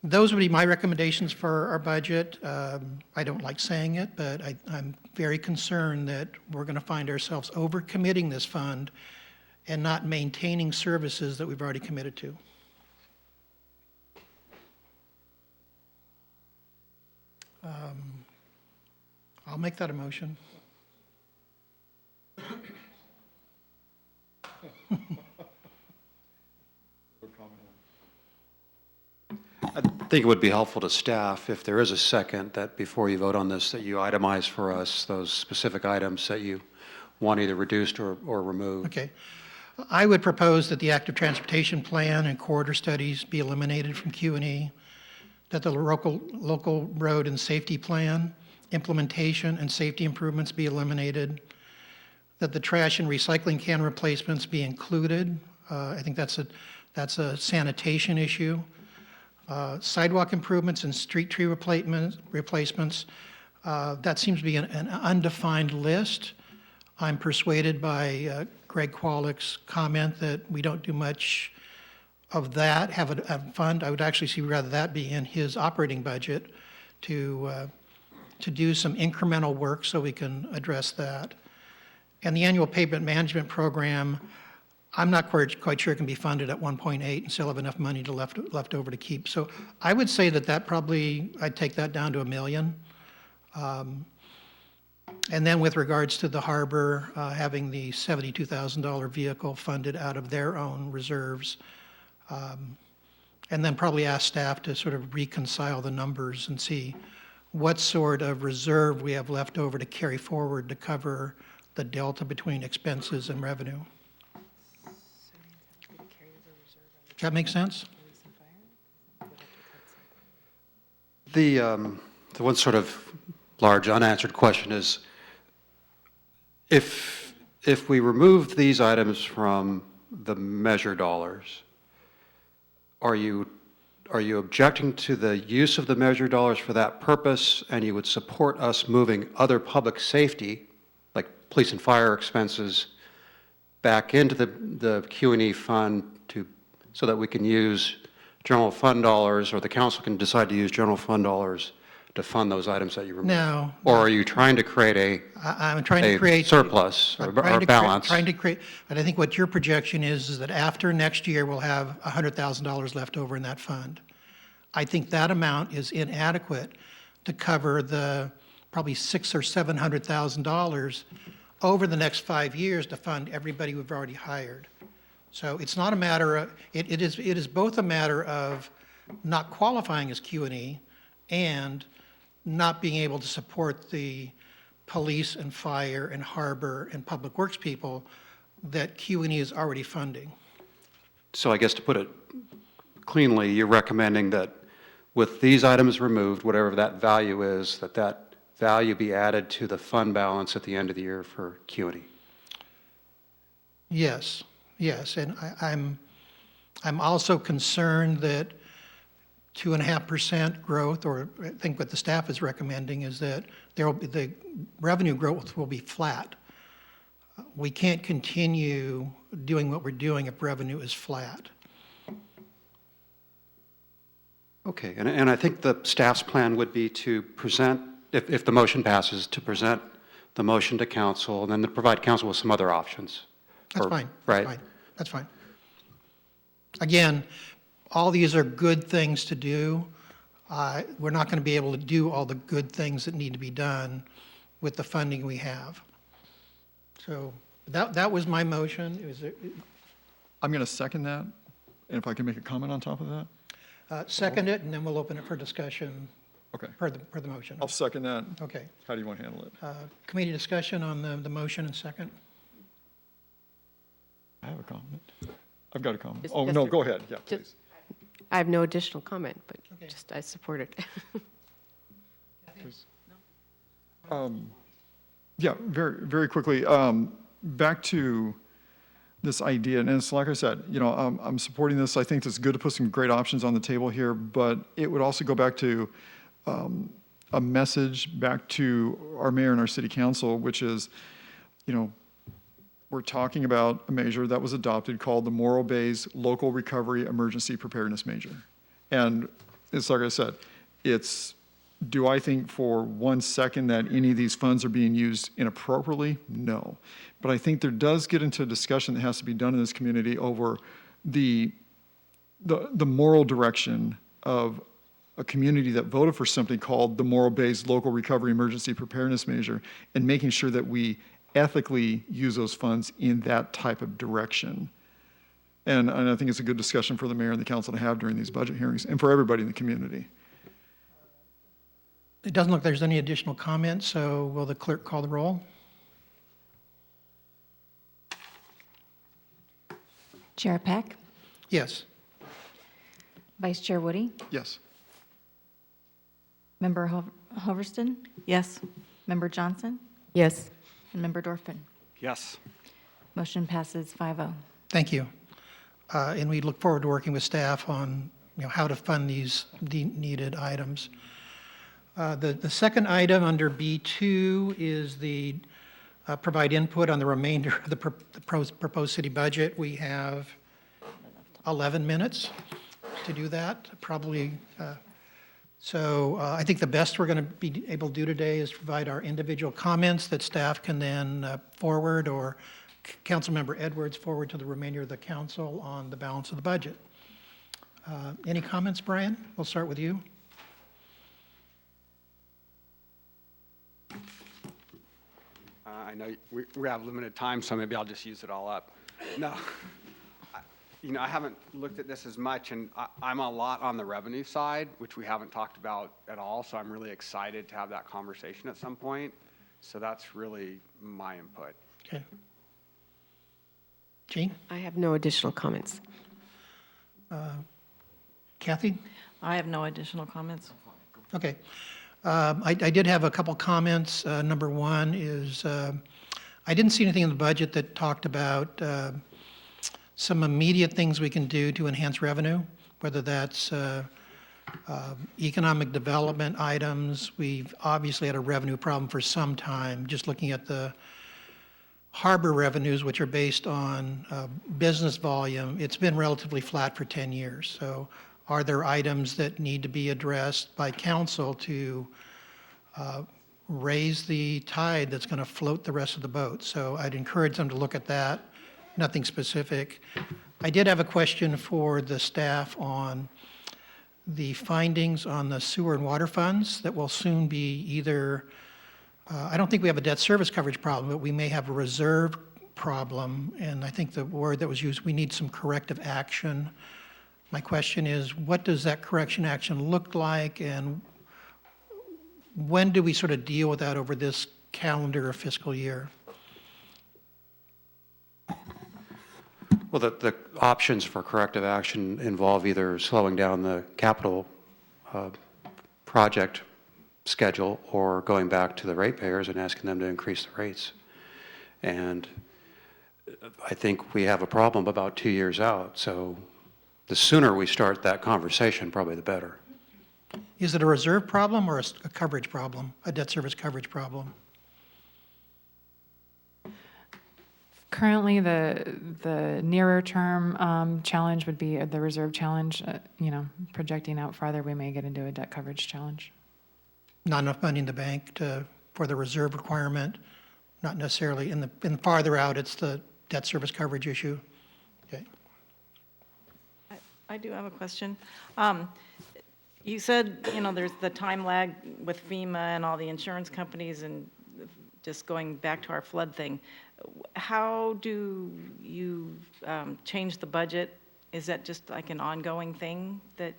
those would be my recommendations for our budget. I don't like saying it, but I'm very concerned that we're going to find ourselves overcommitting this fund and not maintaining services that we've already committed to. I'll make that a motion. I think it would be helpful to staff, if there is a second, that before you vote on this, that you itemize for us those specific items that you want either reduced or removed. Okay. I would propose that the active transportation plan and corridor studies be eliminated from Q&E, that the local road and safety plan, implementation and safety improvements be eliminated, that the trash and recycling can replacements be included. I think that's a sanitation issue. Sidewalk improvements and street tree replacements, that seems to be an undefined list. I'm persuaded by Greg Kwolek's comment that we don't do much of that, have a fund. I would actually see rather that be in his operating budget to do some incremental work so we can address that. And the annual pavement management program, I'm not quite sure it can be funded at 1.8 and still have enough money left over to keep. So I would say that probably, I'd take that down to $1 million. And then with regards to the harbor, having the $72,000 vehicle funded out of their own reserves. And then probably ask staff to sort of reconcile the numbers and see what sort of reserve we have left over to carry forward to cover the delta between expenses and revenue. Does that make sense? The one sort of large unanswered question is, if we remove these items from the measure dollars, are you objecting to the use of the measure dollars for that purpose, and you would support us moving other public safety, like police and fire expenses, back into the Q&E fund so that we can use general fund dollars, or the council can decide to use general fund dollars to fund those items that you removed? No. Or are you trying to create I'm trying to create surplus or balance? Trying to create, but I think what your projection is that after next year, we'll have $100,000 left over in that fund. I think that amount is inadequate to cover the probably $600,000 or $700,000 over the next 5 years to fund everybody we've already hired. So it's not a matter of, it is both a matter of not qualifying as Q&E and not being able to support the police and fire and harbor and public works people that Q&E is already funding. So I guess to put it cleanly, you're recommending that with these items removed, whatever that value is, that value be added to the fund balance at the end of the year for Q&E? Yes, yes, and I'm also concerned that 2.5% growth, or I think what the staff is recommending is that the revenue growth will be flat. We can't continue doing what we're doing if revenue is flat. Okay, and I think the staff's plan would be to present, if the motion passes, to present the motion to council, and then to provide council with some other options. That's fine. Right? That's fine. That's fine. Again, all these are good things to do. We're not going to be able to do all the good things that need to be done with the funding we have. So that was my motion. I'm going to second that, and if I can make a comment on top of that? Second it, and then we'll open it for discussion. Okay. Per the motion. I'll second that. Okay. How do you want to handle it? Committee discussion on the motion and second. I have a comment. I've got a comment. Just- Oh, just no, a- go ahead. Yeah, just- please. I have no additional comment, but Okay. just I support it. Yeah, very, very quickly, back to this idea, and it's like I said, I'm supporting this. I think it's good to put some great options on the table here, but it would also go back to a message back to our mayor and our city council, which is, we're talking about a measure that was adopted called the Morro Bay's Local Recovery Emergency Preparedness Measure. And it's like I said, do I think for 1 second that any of these funds are being used inappropriately? No. But I think there does get into a discussion that has to be done in this community over the moral direction of a community that voted for something called the Morro Bay's Local Recovery Emergency Preparedness Measure, and making sure that we ethically use those funds in that type of direction. And I think it's a good discussion for the mayor and the council to have during these budget hearings, and for everybody in the community. It doesn't look like there's any additional comments, so will the clerk call the roll? Chair Peck, Yes. Vice Chair Woody, Yes. Member Hoverston, Yes. Member Johnson, Yes. and Member Dorfman. Yes. Motion passes 5-0. Thank you. And we look forward to working with staff on how to fund these needed items. The second item under B2 is the provide input on the remainder of the proposed city budget. We have 11 minutes to do that. Probably So I think the best we're going to be able to do today is provide our individual comments that staff can then forward, or Councilmember Edwards forward to the remainder of the council on the balance of the budget. Any comments, Brian? We'll start with you. I know we have limited time, so maybe I'll just use it all up. No, I haven't looked at this as much, and I'm a lot on the revenue side, which we haven't talked about at all, so I'm really excited to have that conversation at some point. So that's really my input. Okay. Jean? I have no additional comments. Kathy? I have no additional comments. Okay. I did have a couple comments. Number one is I didn't see anything in the budget that talked about some immediate things we can do to enhance revenue, whether that's economic development items. We've obviously had a revenue problem for some time. Just looking at the harbor revenues, which are based on business volume, it's been relatively flat for 10 years. So are there items that need to be addressed by council to raise the tide that's going to float the rest of the boat? So I'd encourage them to look at that. Nothing specific. I did have a question for the staff on the findings on the sewer and water funds that will soon be either, I don't think we have a debt service coverage problem, but we may have a reserve problem. And I think the word that was used, we need some corrective action. My question is, what does that correction action look like, and when do we sort of deal with that over this calendar or fiscal year? Well, the options for corrective action involve either slowing down the capital project schedule or going back to the ratepayers and asking them to increase the rates. And I think we have a problem about 2 years out. So the sooner we start that conversation, probably the better. Is it a reserve problem or a coverage problem, a debt service coverage problem? Currently, the nearer term challenge would be the reserve challenge. Projecting out farther, we may get into a debt coverage challenge. Not enough money in the bank for the reserve requirement, not necessarily in farther out, it's the debt service coverage issue. Okay. I do have a question. You said, there's the time lag with FEMA and all the insurance companies, and just going back to our flood thing. How do you change the budget? Is that just like an ongoing thing that,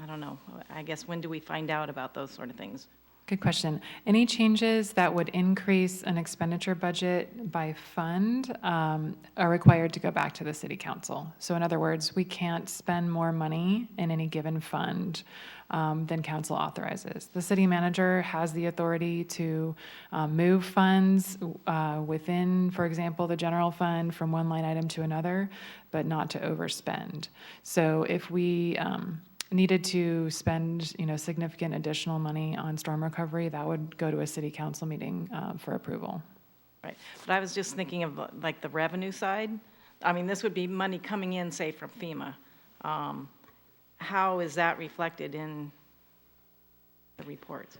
I don't know, I guess when do we find out about those sort of things? Good question. Any changes that would increase an expenditure budget by fund are required to go back to the city council. So in other words, we can't spend more money in any given fund than council authorizes. The city manager has the authority to move funds within, for example, the general fund from one line item to another, but not to overspend. So if we needed to spend, significant additional money on storm recovery, that would go to a city council meeting for approval. Right, but I was just thinking of like the revenue side. I mean, this would be money coming in, say, from FEMA. How is that reflected in the reports?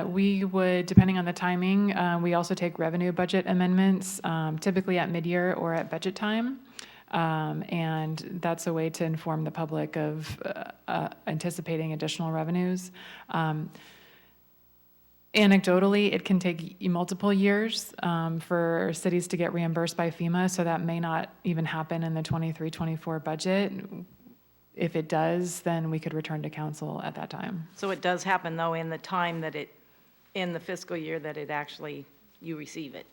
We would, depending on the timing, we also take revenue budget amendments, typically at mid-year or at budget time. And that's a way to inform the public of anticipating additional revenues. Anecdotally, it can take multiple years for cities to get reimbursed by FEMA, so that may not even happen in the 23-24 budget. If it does, then we could return to council at that time. So it does happen, though, in the time that in the fiscal year that it actually, you receive it?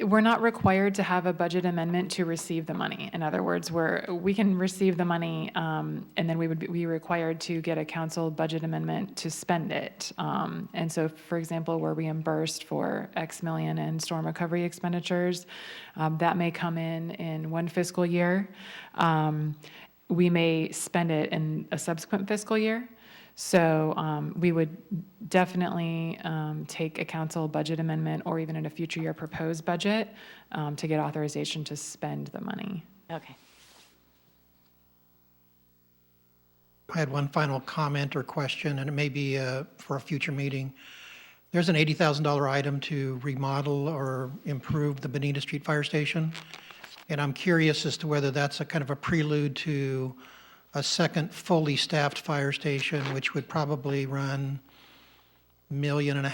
We're not required to have a budget amendment to receive the money. In other words, we can receive the money, and then we would be required to get a council budget amendment to spend it. And so, for example, we're reimbursed for X million in storm recovery expenditures. That may come in one fiscal year. We may spend it in a subsequent fiscal year. So we would definitely take a council budget amendment or even in a future year proposed budget to get authorization to spend the money. Okay. I had one final comment or question, and it may be for a future meeting. There's an $80,000 item to remodel or improve the Bonita Street Fire Station, and I'm curious as to whether that's a kind of a prelude to a second fully staffed fire station, which would probably run $1.5 million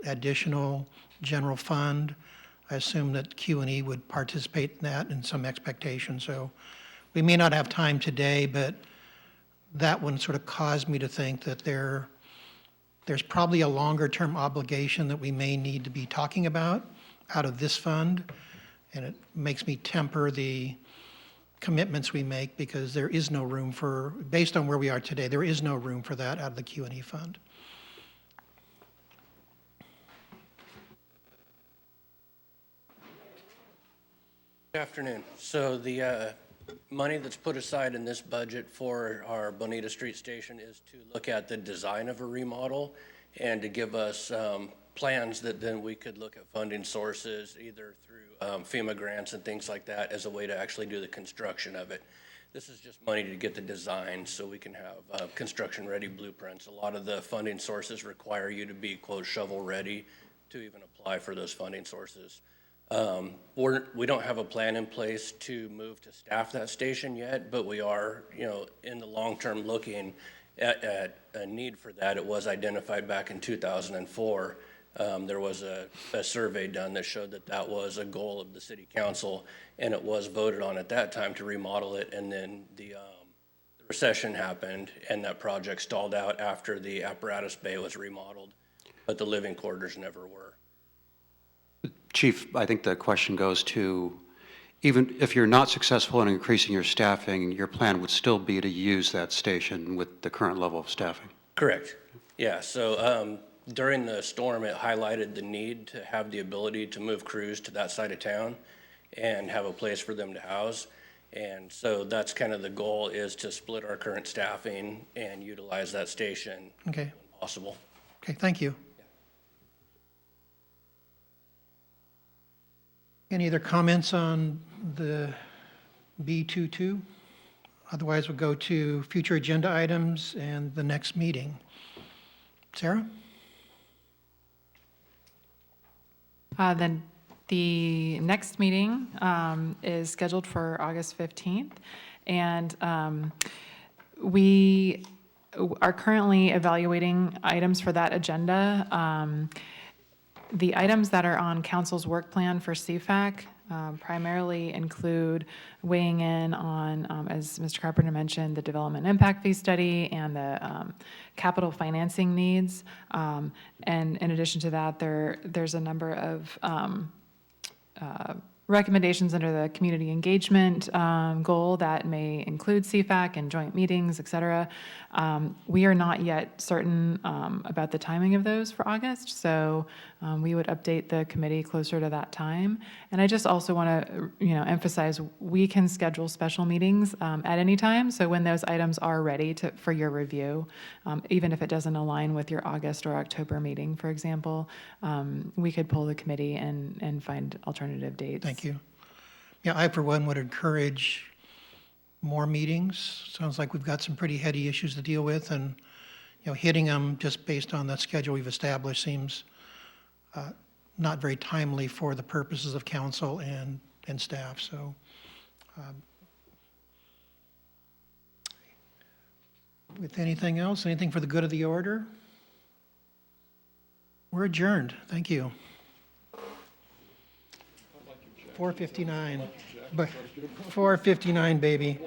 additional general fund. I assume that Q&E would participate in that in some expectation. So we may not have time today, but that one sort of caused me to think that there's probably a longer-term obligation that we may need to be talking about out of this fund. And it makes me temper the commitments we make because there is no room for, based on where we are today, there is no room for that out of the Q&E fund. Good afternoon. So the money that's put aside in this budget for our Bonita Street Station is to look at the design of a remodel and to give us plans that then we could look at funding sources either through FEMA grants and things like that as a way to actually do the construction of it. This is just money to get the design so we can have construction-ready blueprints. A lot of the funding sources require you to be, quote, shovel-ready to even apply for those funding sources. We don't have a plan in place to move to staff that station yet, but we are, in the long term looking at a need for that. It was identified back in 2004. There was a survey done that showed that that was a goal of the city council, and it was voted on at that time to remodel it. And then the recession happened, and that project stalled out after the apparatus bay was remodeled, but the living quarters never were. Chief, I think the question goes to, even if you're not successful in increasing your staffing, your plan would still be to use that station with the current level of staffing. Correct. Yeah, so during the storm, it highlighted the need to have the ability to move crews to that side of town and have a place for them to house. And so that's kind of the goal, is to split our current staffing and utilize that station when possible. Okay, thank you. Any other comments on the B22? Otherwise, we'll go to future agenda items and the next meeting. Sarah? Then the next meeting is scheduled for August 15th. And we are currently evaluating items for that agenda. The items that are on council's work plan for CFAC primarily include weighing in on, as Mr. Carpenter mentioned, the development impact fee study and the capital financing needs. And in addition to that, there's a number of recommendations under the community engagement goal that may include CFAC and joint meetings, et cetera. We are not yet certain about the timing of those for August, so we would update the committee closer to that time. And I just also want to emphasize, we can schedule special meetings at any time, so when those items are ready for your review, even if it doesn't align with your August or October meeting, for example, we could pull the committee and find alternative dates. Thank you. Yeah, I, for one, would encourage more meetings. Sounds like we've got some pretty heady issues to deal with, and hitting them just based on that schedule we've established seems not very timely for the purposes of council and staff. So with anything else, anything for the good of the order? We're adjourned. Thank you. 4:59. But 4:59, baby.